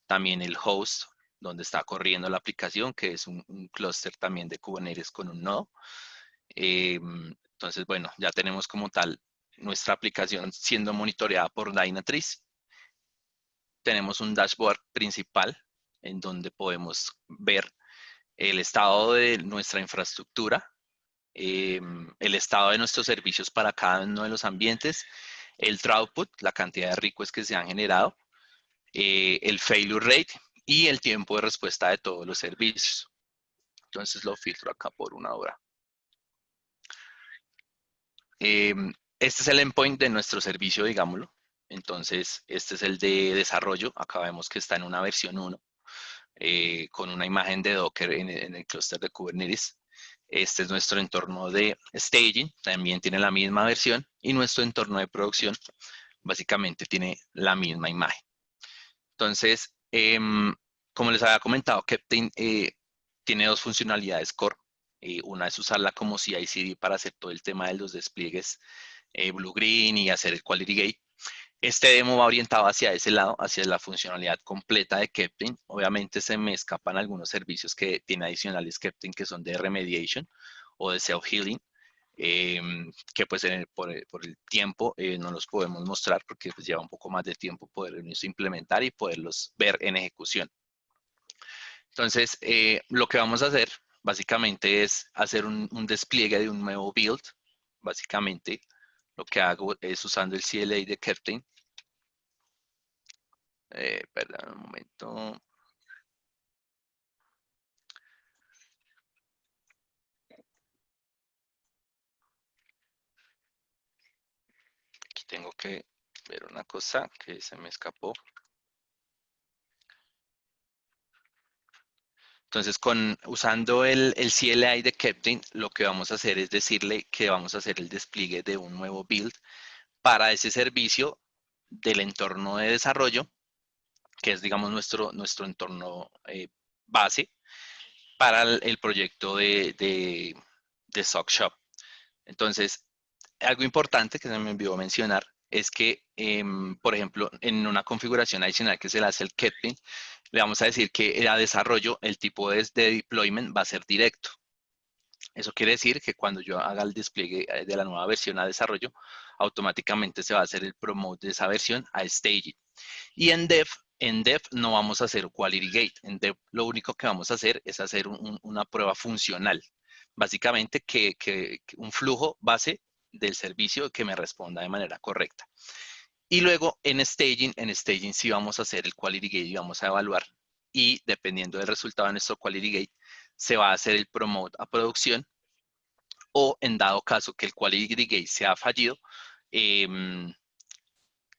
También el host, donde está corriendo la aplicación, que es un clúster también de Kubernetes con un nodo. Entonces, bueno, ya tenemos como tal nuestra aplicación siendo monitoreada por Dynatrace. Tenemos un dashboard principal en donde podemos ver el estado de nuestra infraestructura, el estado de nuestros servicios para cada uno de los ambientes, el throughput, la cantidad de requests que se han generado, el failure rate y el tiempo de respuesta de todos los servicios. Entonces lo filtro acá por 1 hora. Este es el endpoint de nuestro servicio, digámoslo. Entonces, este es el de desarrollo. Acá vemos que está en una versión 1. con una imagen de Docker en el clúster de Kubernetes. Este es nuestro entorno de staging, también tiene la misma versión, y nuestro entorno de producción básicamente tiene la misma imagen. Entonces, como les había comentado, Keptane tiene dos funcionalidades core. Una es usarla como CI/CD para hacer todo el tema de los despliegues Blue-Green y hacer el Quality Gate. Este demo va orientado hacia ese lado, hacia la funcionalidad completa de Keptane. Obviamente se me escapan algunos servicios que tiene adicionales Keptane, que son de remediation o de self-healing, que pues por el tiempo no los podemos mostrar porque pues lleva un poco más de tiempo poderlos implementar y poderlos ver en ejecución. Entonces, lo que vamos a hacer básicamente es hacer un despliegue de un nuevo build. Básicamente, lo que hago es usando el CLA de Keptane. Perdón un momento. Aquí tengo que ver una cosa que se me escapó. Entonces, usando el CLI de Keptane, lo que vamos a hacer es decirle que vamos a hacer el despliegue de un nuevo build para ese servicio del entorno de desarrollo, que es, digamos, nuestro entorno base para el proyecto de SOC Shop. Entonces, algo importante que se me olvidó mencionar es que, por ejemplo, en una configuración adicional que se le hace al Keptane, le vamos a decir que a desarrollo el tipo de deployment va a ser directo. Eso quiere decir que cuando yo haga el despliegue de la nueva versión a desarrollo, automáticamente se va a hacer el promote de esa versión a staging. Y en dev no vamos a hacer quality gate. En dev lo único que vamos a hacer es hacer una prueba funcional. Básicamente que un flujo base del servicio que me responda de manera correcta. Y luego en staging sí vamos a hacer el quality gate y vamos a evaluar. Y dependiendo del resultado de nuestro quality gate, se va a hacer el promote a producción, o en dado caso que el quality gate sea fallido,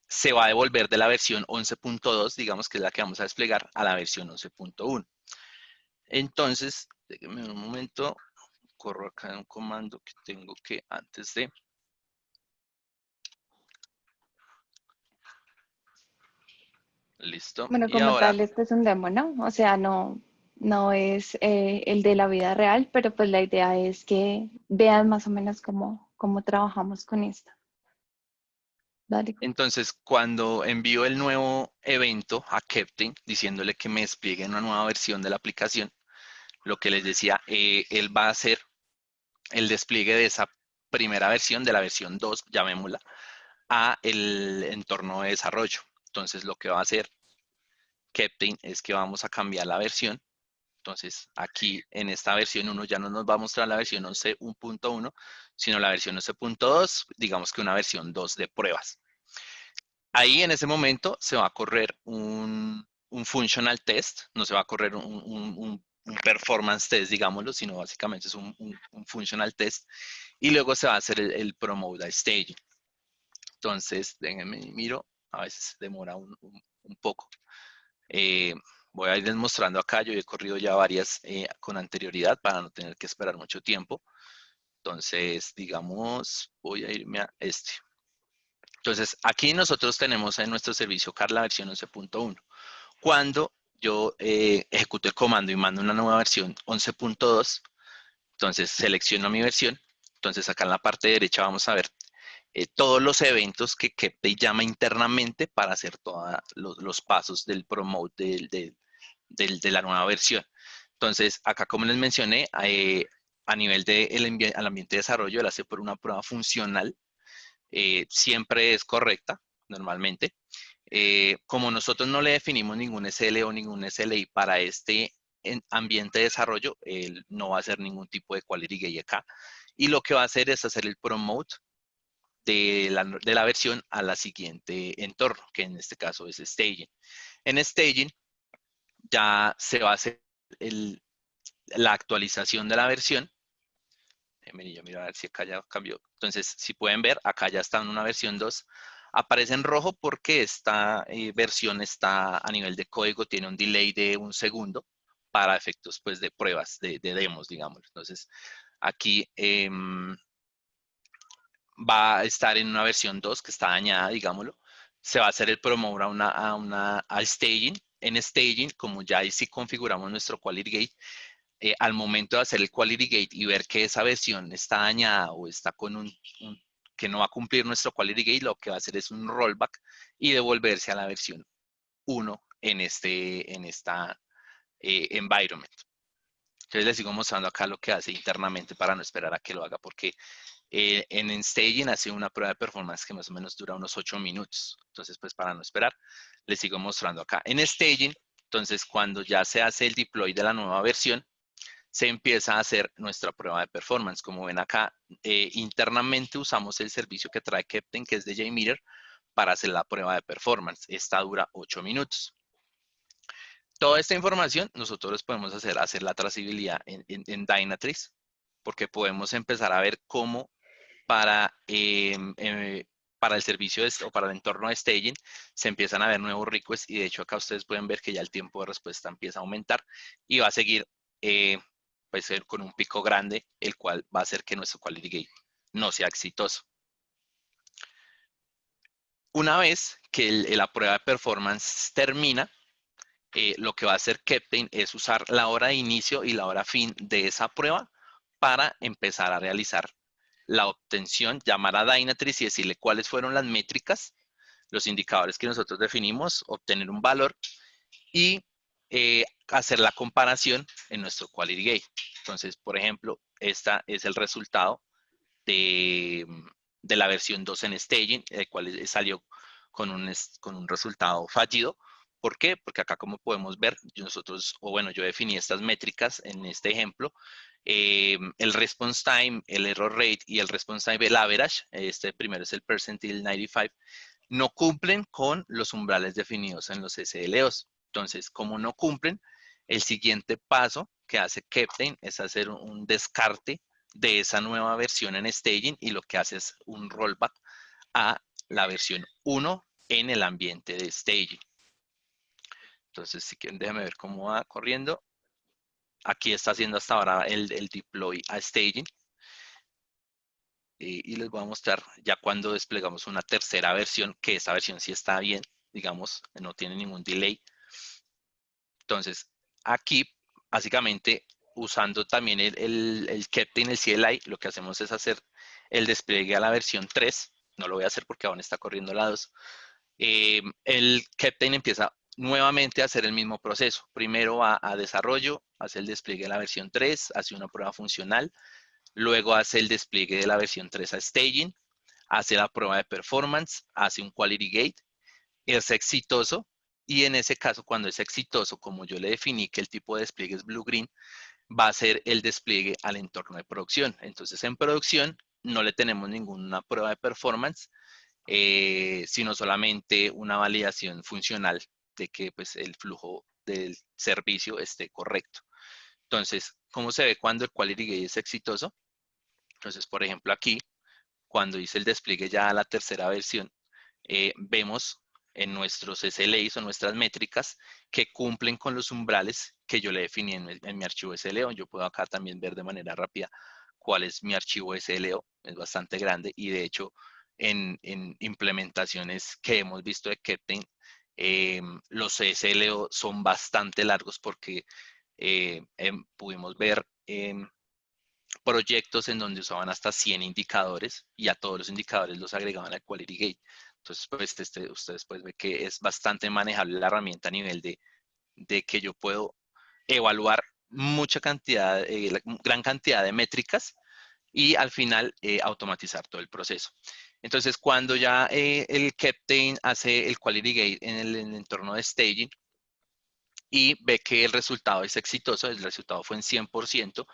se va a devolver de la versión 11.2, digamos que es la que vamos a desplegar, a la versión 11.1. Entonces, déjenme un momento, corro acá un comando que tengo que antes de... Listo. Bueno, Y como ahora, tal, este es un demo, ¿no? O sea, no es el de la vida real, pero pues la idea es que vean más o menos cómo trabajamos con esto. Dale. entonces, cuando envío el nuevo evento a Keptane, diciéndole que me despliegue una nueva versión de la aplicación, lo que les decía, él va a hacer el despliegue de esa primera versión, de la versión 2, llamémosla, a el entorno de desarrollo. Entonces, lo que va a hacer Keptane es que vamos a cambiar la versión. Entonces, aquí en esta versión 1 ya no nos va a mostrar la versión 11.1, sino la versión 11.2, digamos que una versión 2 de pruebas. Ahí en ese momento se va a correr un functional test, no se va a correr un performance test, digámoslo, sino básicamente es un functional test, y luego se va a hacer el promote a staging. Entonces, déjenme miro, a veces demora un poco. Voy a irles mostrando acá, yo he corrido ya varias con anterioridad para no tener que esperar mucho tiempo. Entonces, digamos, voy a irme a este. Entonces, aquí nosotros tenemos en nuestro servicio CAR la versión 11.1. Cuando yo ejecuto el comando y mando una nueva versión 11.2, entonces selecciono mi versión. Entonces, acá en la parte derecha vamos a ver todos los eventos que Keptane llama internamente para hacer todos los pasos del promote de la nueva versión. Entonces, acá como les mencioné, a nivel del ambiente de desarrollo, él hace por una prueba funcional, siempre es correcta, normalmente. Como nosotros no le definimos ningún SL o ningún SLI para este ambiente de desarrollo, él no va a hacer ningún tipo de quality gate acá. Y lo que va a hacer es hacer el promote de la versión a la siguiente entorno, que en este caso es staging. En staging ya se va a hacer la actualización de la versión. Yo miro a ver si acá ya cambió. Entonces, si pueden ver, acá ya está en una versión 2. Aparece en rojo porque esta versión está a nivel de código, tiene un delay de 1 segundo para efectos pues, de pruebas, de demos, digamos. Entonces, aquí va a estar en una versión 2 que está dañada, digámoslo. Se va a hacer el promote a staging. En staging, como ya ahí sí configuramos nuestro quality gate, al momento de hacer el quality gate y ver que esa versión está dañada o está con que no va a cumplir nuestro quality gate, lo que va a hacer es un rollback y devolverse a la versión 1 en esta environment. Entonces les sigo mostrando acá lo que hace internamente para no esperar a que lo haga, porque en staging hace una prueba de performance que más o menos dura unos 8 minutos. Entonces, pues para no esperar, les sigo mostrando acá. En staging, entonces cuando ya se hace el deploy de la nueva versión, se empieza a hacer nuestra prueba de performance. Como ven acá, internamente usamos el servicio que trae Keptn, que es de JMeter, para hacer la prueba de performance. Esta dura 8 minutos. Toda esta información nosotros podemos hacer la trazabilidad en Dynatrace, porque podemos empezar a ver cómo para el servicio o para el entorno de staging se empiezan a ver nuevos requests y de hecho acá ustedes pueden ver que ya el tiempo de respuesta empieza a aumentar y va a seguir pues, con un pico grande, el cual va a hacer que nuestro quality gate no sea exitoso. Una vez que la prueba de performance termina, lo que va a hacer Keptn es usar la hora de inicio y la hora fin de esa prueba para empezar a realizar la obtención, llamar a Dynatrace y decirle cuáles fueron las métricas, los indicadores que nosotros definimos, obtener un valor y hacer la comparación en nuestro quality gate. Entonces, por ejemplo, este es el resultado de la versión 2 en staging, el cual salió con un resultado fallido. ¿Por qué? Porque acá, como podemos ver, yo definí estas métricas en este ejemplo. El response time, el error rate y el response time, el average, este primero es el percentile 95, no cumplen con los umbrales definidos en los SLOs. Entonces, como no cumplen, el siguiente paso que hace Keptn es hacer un descarte de esa nueva versión en staging y lo que hace es un rollback a la versión 1 en el ambiente de staging. Entonces, si quieren, déjenme ver cómo va corriendo. Aquí está haciendo hasta ahora el deploy a staging. Y les voy a mostrar ya cuando desplegamos una tercera versión, que esa versión sí está bien, digamos, no tiene ningún delay. Entonces, aquí, básicamente, usando también el Keptn, el CLI, lo que hacemos es hacer el despliegue a la versión 3. No lo voy a hacer porque aún está corriendo la 2. El Keptn empieza nuevamente a hacer el mismo proceso. Primero va a desarrollo, hace el despliegue de la versión 3, hace una prueba funcional, luego hace el despliegue de la versión 3 a staging, hace la prueba de performance, hace un quality gate, es exitoso y en ese caso, cuando es exitoso, como yo le definí que el tipo de despliegue es blue-green, va a ser el despliegue al entorno de producción. Entonces, en producción no le tenemos ninguna prueba de performance, sino solamente una validación funcional de que pues, el flujo del servicio esté correcto. Entonces, ¿cómo se ve cuando el quality gate es exitoso? Entonces, por ejemplo, aquí, cuando hice el despliegue ya a la tercera versión, vemos en nuestros SLAs o nuestras métricas que cumplen con los umbrales que yo le definí en mi archivo SLO. Yo puedo acá también ver de manera rápida cuál es mi archivo SLO. Es bastante grande y de hecho en implementaciones que hemos visto de Keptn, los SLO son bastante largos porque pudimos ver proyectos en donde usaban hasta 100 indicadores y a todos los indicadores los agregaban al quality gate. Entonces, pues ustedes pueden ver que es bastante manejable la herramienta a nivel de que yo puedo evaluar mucha cantidad, gran cantidad de métricas y al final automatizar todo el proceso. Entonces, cuando ya el Keptn hace el quality gate en el entorno de staging y ve que el resultado es exitoso, el resultado fue en 100%,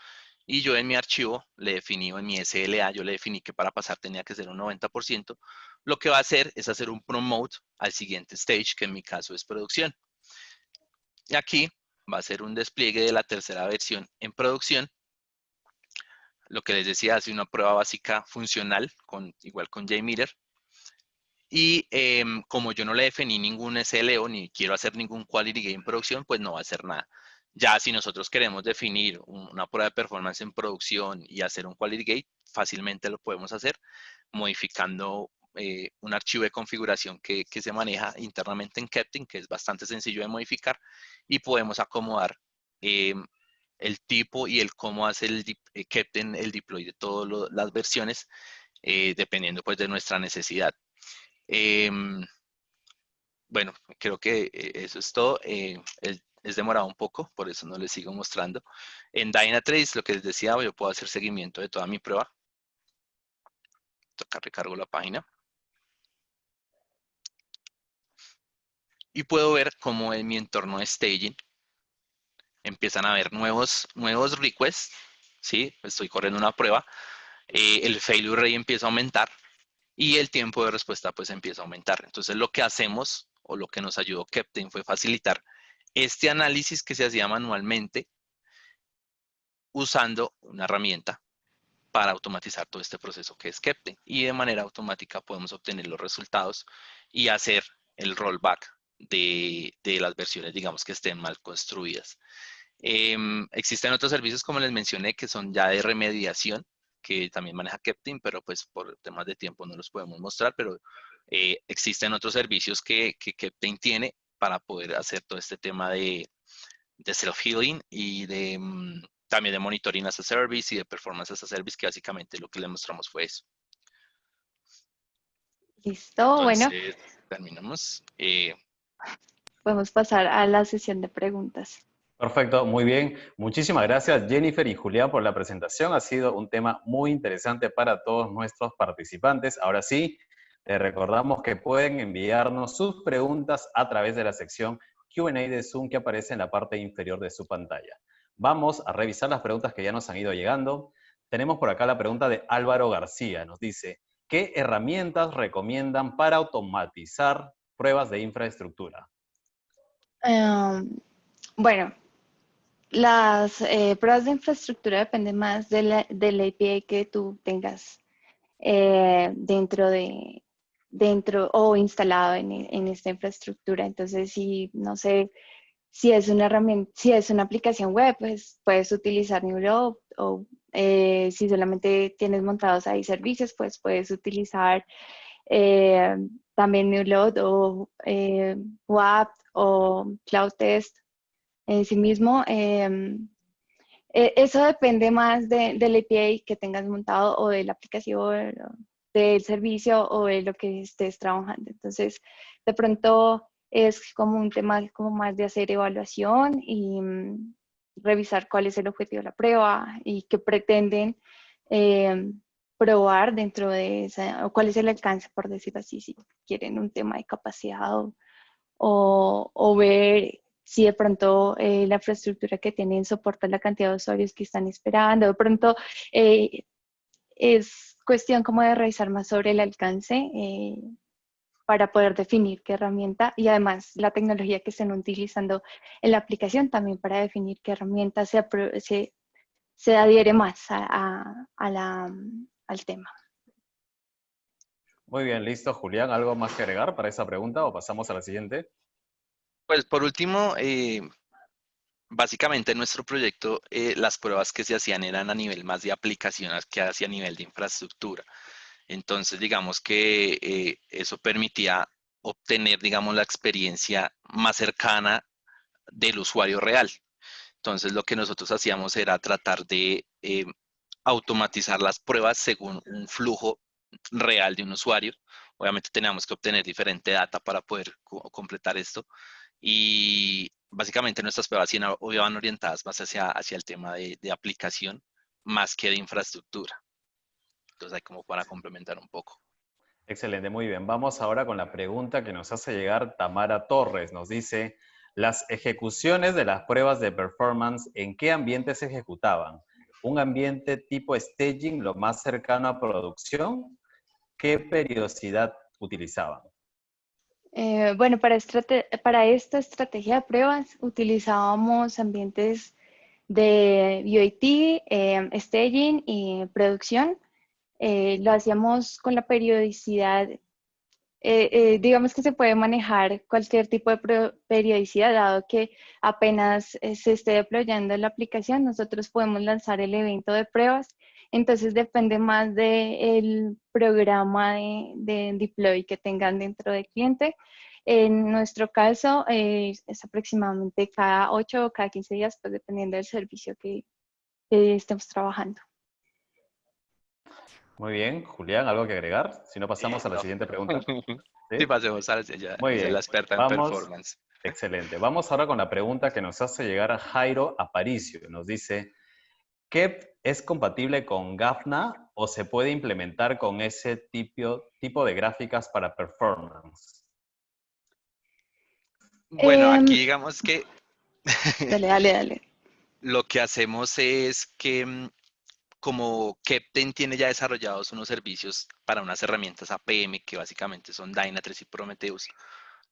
y yo en mi archivo le definí, en mi SLA, yo le definí que para pasar tenía que ser un 90%, lo que va a hacer es hacer un promote al siguiente stage, que en mi caso es producción. Y aquí va a ser un despliegue de la tercera versión en producción. Lo que les decía, hace una prueba básica funcional, igual con JMeter. Y como yo no le definí ningún SLO ni quiero hacer ningún quality gate en producción, pues no va a hacer nada. Ya si nosotros queremos definir una prueba de performance en producción y hacer un quality gate, fácilmente lo podemos hacer modificando un archivo de configuración que se maneja internamente en Keptn, que es bastante sencillo de modificar, y podemos acomodar el tipo y el cómo hace el Keptn el deploy de todas las versiones, dependiendo pues de nuestra necesidad. Bueno, creo que eso es todo. Es demorado un poco, por eso no les sigo mostrando. En Dynatrace, lo que les decía, yo puedo hacer seguimiento de toda mi prueba. Toca recargo la página. Y puedo ver cómo en mi entorno de staging empiezan a haber nuevos requests, ¿sí? Estoy corriendo una prueba. El failure rate empieza a aumentar y el tiempo de respuesta pues empieza a aumentar. Entonces lo que hacemos o lo que nos ayudó Keptn fue facilitar este análisis que se hacía manualmente usando una herramienta para automatizar todo este proceso que es Keptn. Y de manera automática podemos obtener los resultados y hacer el rollback de las versiones, digamos, que estén mal construidas. Existen otros servicios, como les mencioné, que son ya de remediación, que también maneja Keptn, pero pues por temas de tiempo no los podemos mostrar, pero existen otros servicios que Keptn tiene para poder hacer todo este tema de self-healing y también de monitoring as a service y de performance as a service, que básicamente lo que les mostramos fue eso. Listo, bueno. Entonces, terminamos. Podemos pasar a la sesión de preguntas. Perfecto, muy bien. Muchísimas gracias Jennifer y Julián por la presentación. Ha sido un tema muy interesante para todos nuestros participantes. Ahora sí, les recordamos que pueden enviarnos sus preguntas a través de la sección Q&A de Zoom que aparece en la parte inferior de su pantalla. Vamos a revisar las preguntas que ya nos han ido llegando. Tenemos por acá la pregunta de Álvaro García. Nos dice, ¿qué herramientas recomiendan para automatizar pruebas de infraestructura? Bueno, las pruebas de infraestructura dependen más de la API que tú tengas dentro o instalado en esta infraestructura. Entonces, si no sé, si es una herramienta, si es una aplicación web, pues puedes utilizar Newload, o si solamente tienes montados ahí servicios, pues puedes utilizar también Newload o WAP o Cloud Test en sí mismo. Eso depende más del API que tengas montado o del aplicativo, del servicio o de lo que estés trabajando. Entonces, de pronto es como un tema como más de hacer evaluación y revisar cuál es el objetivo de la prueba y qué pretenden probar dentro de esa, o cuál es el alcance, por decirlo así, si quieren un tema de capacidad o ver si de pronto la infraestructura que tienen soporta la cantidad de usuarios que están esperando. De pronto es cuestión como de revisar más sobre el alcance para poder definir qué herramienta y además la tecnología que estén utilizando en la aplicación también para definir qué herramienta se adhiere más al tema. Muy bien, listo. Julián, ¿algo más que agregar para esa pregunta o pasamos a la siguiente? Pues por último, básicamente en nuestro proyecto las pruebas que se hacían eran a nivel más de aplicación que hacia nivel de infraestructura. Entonces, digamos que eso permitía obtener, digamos, la experiencia más cercana del usuario real. Entonces, lo que nosotros hacíamos era tratar de automatizar las pruebas según un flujo real de un usuario. Obviamente teníamos que obtener diferente data para poder completar esto. Y básicamente nuestras pruebas iban orientadas más hacia el tema de aplicación más que de infraestructura. Entonces, hay como para complementar un poco. Excelente, muy bien. Vamos ahora con la pregunta que nos hace llegar Tamara Torres. Nos dice, las ejecuciones de las pruebas de performance, ¿en qué ambiente se ejecutaban? ¿Un ambiente tipo staging, lo más cercano a producción? ¿Qué periodicidad utilizaban? Bueno, para esta estrategia de pruebas utilizábamos ambientes de UAT, staging y producción. Lo hacíamos con la periodicidad digamos que se puede manejar cualquier tipo de periodicidad, dado que apenas se esté deployando la aplicación, nosotros podemos lanzar el evento de pruebas. Entonces depende más del programa de deploy que tengan dentro del cliente. En nuestro caso es aproximadamente cada 8 o cada 15 días, pues dependiendo del servicio que estemos trabajando. Muy bien, Julián, ¿algo que agregar? Si no, pasamos a la siguiente pregunta. Sí, pasemos a ella, Muy es bien. la experta en Vamos, performance. excelente. Vamos ahora con la pregunta que nos hace llegar a Jairo Aparicio. Nos dice, ¿KEP es compatible con Grafana o se puede implementar con ese tipo de gráficas para performance? Bueno, aquí digamos que Dale. lo que hacemos es que como Kepten tiene ya desarrollados unos servicios para unas herramientas APM que básicamente son Dynatrace y Prometheus,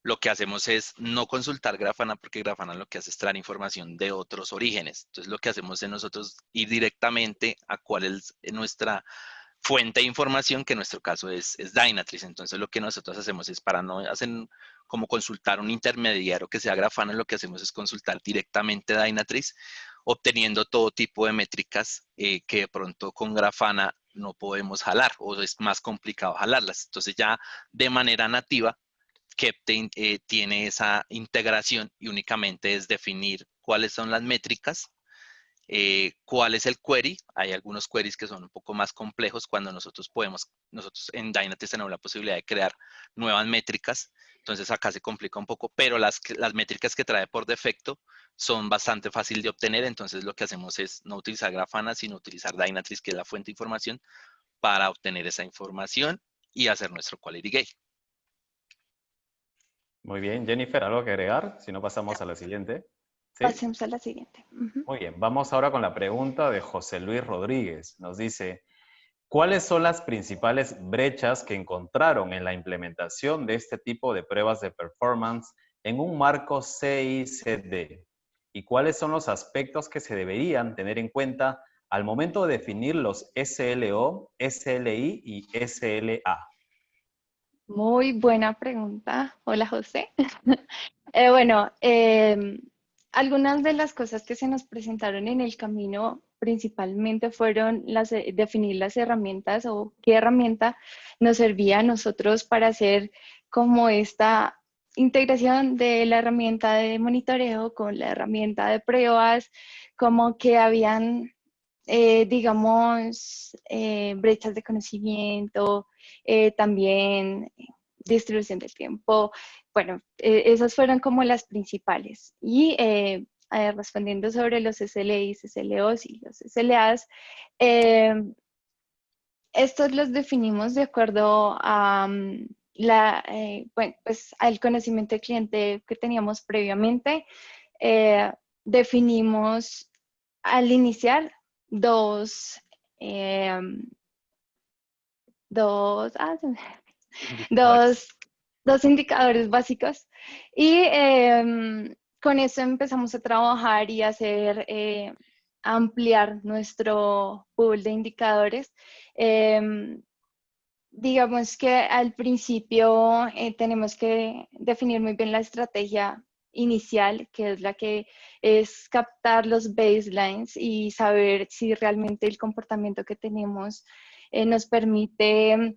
lo que hacemos es no consultar Grafana porque Grafana lo que hace es traer información de otros orígenes. Entonces lo que hacemos es nosotros ir directamente a cuál es nuestra fuente de información, que en nuestro caso es Dynatrace. Entonces lo que nosotros hacemos es para no hacer como consultar un intermediario que sea Grafana, lo que hacemos es consultar directamente Dynatrace, obteniendo todo tipo de métricas que de pronto con Grafana no podemos jalar o es más complicado jalarlas. Entonces ya de manera nativa, Kepten tiene esa integración y únicamente es definir cuáles son las métricas, cuál es el query. Hay algunos queries que son un poco más complejos cuando nosotros en Dynatrace tenemos la posibilidad de crear nuevas métricas. Entonces acá se complica un poco, pero las métricas que trae por defecto son bastante fácil de obtener. Entonces lo que hacemos es no utilizar Grafana, sino utilizar Dynatrace, que es la fuente de información, para obtener esa información y hacer nuestro quality gate. Muy bien, Jennifer, ¿algo que agregar? Si no, pasamos a la siguiente. ¿Sí? Pasemos a la siguiente. Muy bien, vamos ahora con la pregunta de José Luis Rodríguez. Nos dice, ¿cuáles son las principales brechas que encontraron en la implementación de este tipo de pruebas de performance en un marco CI/CD? ¿Y cuáles son los aspectos que se deberían tener en cuenta al momento de definir los SLO, SLI y SLA? Muy buena pregunta. Hola, José. Algunas de las cosas que se nos presentaron en el camino principalmente fueron definir las herramientas o qué herramienta nos servía a nosotros para hacer como esta integración de la herramienta de monitoreo con la herramienta de pruebas, como que habían, brechas de conocimiento, también distribución del tiempo. Bueno, esas fueron como las principales. Y respondiendo sobre los SLIs, SLOs y los SLAs, estos los definimos de acuerdo a al conocimiento del cliente que teníamos previamente. Definimos al iniciar dos indicadores básicos y con eso empezamos a trabajar y a ampliar nuestro pool de indicadores. Digamos que al principio tenemos que definir muy bien la estrategia inicial, que es la que es captar los baselines y saber si realmente el comportamiento que tenemos nos permite,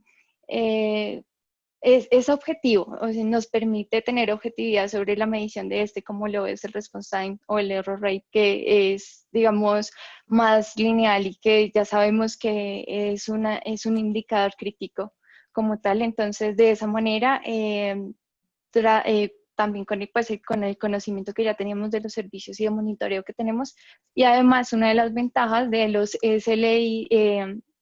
es objetivo, o sea, nos permite tener objetividad sobre la medición de como lo es el response time o el error rate, que es, digamos, más lineal y que ya sabemos que es un indicador crítico como tal. Entonces, de esa manera, también con el conocimiento que ya teníamos de los servicios y de monitoreo que tenemos, y además una de las ventajas de los SLI,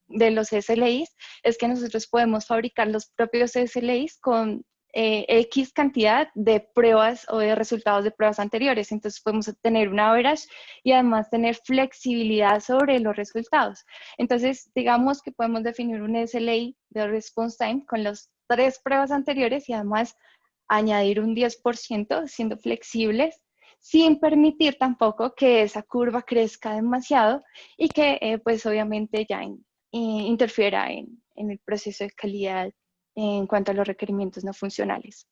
de los SLIs, es que nosotros podemos fabricar los propios SLIs con X cantidad de pruebas o de resultados de pruebas anteriores. Entonces podemos tener un average y además tener flexibilidad sobre los resultados. Entonces, digamos que podemos definir un SLI de response time con las 3 pruebas anteriores y además añadir un 10% siendo flexibles, sin permitir tampoco que esa curva crezca demasiado y que pues obviamente ya interfiera en el proceso de calidad en cuanto a los requerimientos no funcionales.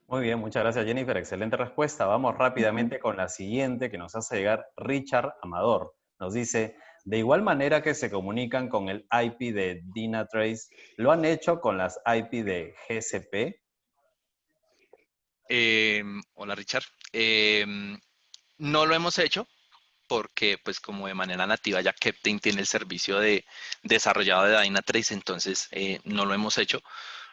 Muy bien, muchas gracias Jennifer, excelente respuesta. Vamos rápidamente con la siguiente que nos hace llegar Richard Amador. Nos dice, de igual manera que se comunican con el IP de Dynatrace, ¿lo han hecho con las IP de GCP? Hola Richard. No lo hemos hecho porque pues como de manera nativa ya Keptn tiene el servicio desarrollado de Dynatrace, entonces no lo hemos hecho.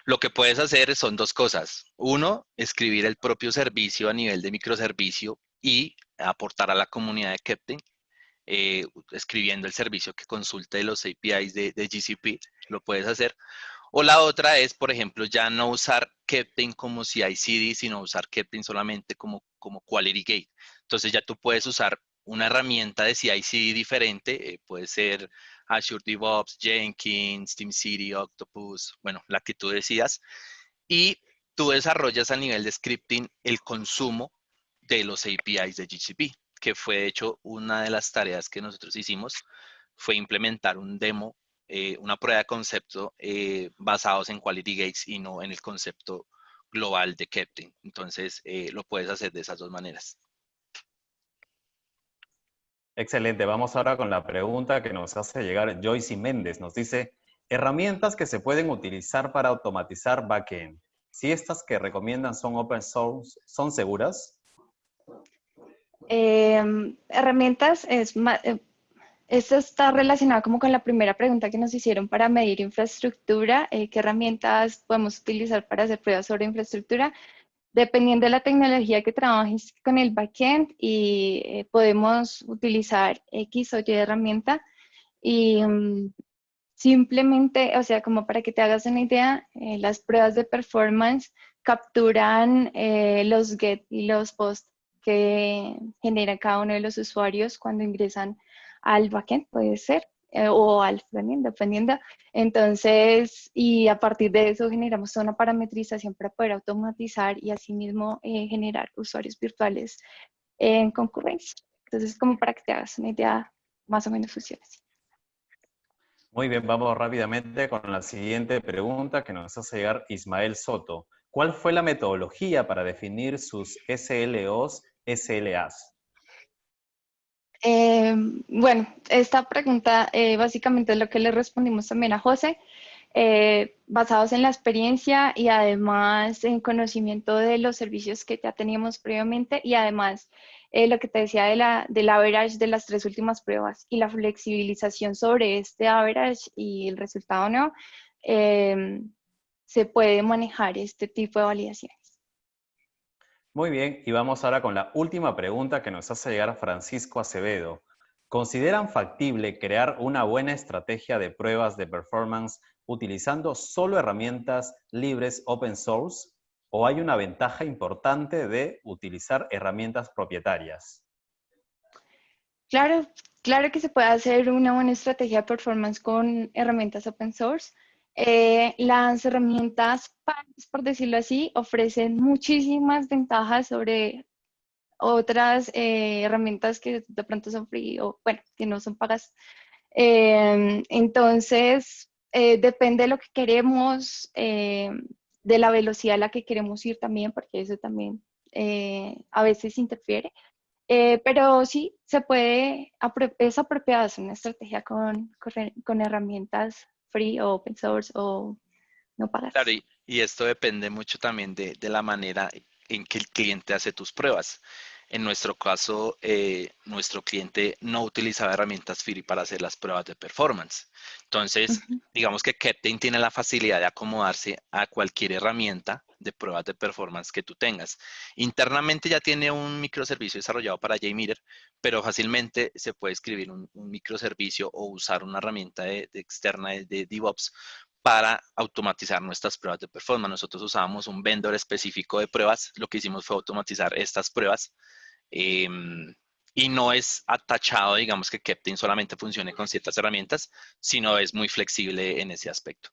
Lo que puedes hacer son dos cosas. Uno, escribir el propio servicio a nivel de microservicio y aportar a la comunidad de Keptn, escribiendo el servicio que consulte los APIs de GCP, lo puedes hacer. O la otra es, por ejemplo, ya no usar Keptn como CI/CD, sino usar Keptn solamente como Quality Gate. Entonces ya tú puedes usar una herramienta de CI/CD diferente, puede ser Azure DevOps, Jenkins, TeamCity, Octopus, bueno, la que tú decidas, y tú desarrollas a nivel de scripting el consumo de los APIs de GCP, que fue de hecho una de las tareas que nosotros hicimos, fue implementar un demo, una prueba de concepto basados en Quality Gates y no en el concepto global de Keptn. Entonces, lo puedes hacer de esas dos maneras. Excelente, vamos ahora con la pregunta que nos hace llegar Joyce Méndez. Nos dice, herramientas que se pueden utilizar para automatizar backend. Si estas que recomiendan son open source, ¿son seguras? Herramientas esto está relacionado como con la primera pregunta que nos hicieron para medir infraestructura. ¿Qué herramientas podemos utilizar para hacer pruebas sobre infraestructura? Dependiendo de la tecnología que trabajes con el backend y podemos utilizar X o Y herramienta y simplemente, o sea, como para que te hagas una idea, las pruebas de performance capturan los get y los post que genera cada uno de los usuarios cuando ingresan al backend, puede ser, o al frontend, dependiendo. Entonces, y a partir de eso generamos toda una parametrización para poder automatizar y asimismo generar usuarios virtuales en concurrencia. Entonces, como para que te hagas una idea, más o menos funciona así. Muy bien, vamos rápidamente con la siguiente pregunta que nos hace llegar Ismael Soto. ¿Cuál fue la metodología para definir sus SLOs, SLAs? Bueno, esta pregunta básicamente es lo que le respondimos también a José, basados en la experiencia y además en conocimiento de los servicios que ya teníamos previamente y además lo que te decía del average de las 3 últimas pruebas y la flexibilización sobre este average y el resultado no, se puede manejar este tipo de validaciones. Muy bien, y vamos ahora con la última pregunta que nos hace llegar Francisco Acevedo. ¿Consideran factible crear una buena estrategia de pruebas de performance utilizando solo herramientas libres open source? ¿O hay una ventaja importante de utilizar herramientas propietarias? Claro, claro que se puede hacer una buena estrategia de performance con herramientas open source. Las herramientas pagas, por decirlo así, ofrecen muchísimas ventajas sobre otras herramientas que de pronto son free o, bueno, que no son pagas. Entonces, depende de lo que queremos, de la velocidad a la que queremos ir también, porque eso también a veces interfiere. Pero sí, se puede, es apropiado hacer una estrategia con herramientas free o open source o no pagas. Claro, y esto depende mucho también de la manera en que el cliente hace tus pruebas. En nuestro caso, nuestro cliente no utilizaba herramientas free para hacer las pruebas de performance. Entonces, digamos que Keptn tiene la facilidad de acomodarse a cualquier herramienta de pruebas de performance que tú tengas. Internamente ya tiene un microservicio desarrollado para JMeter, pero fácilmente se puede escribir un microservicio o usar una herramienta externa de DevOps para automatizar nuestras pruebas de performance. Nosotros usábamos un vendor específico de pruebas, lo que hicimos fue automatizar estas pruebas y no es atachado, digamos, que Keptn solamente funcione con ciertas herramientas, sino es muy flexible en ese aspecto.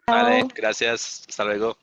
Vale, gracias, hasta luego.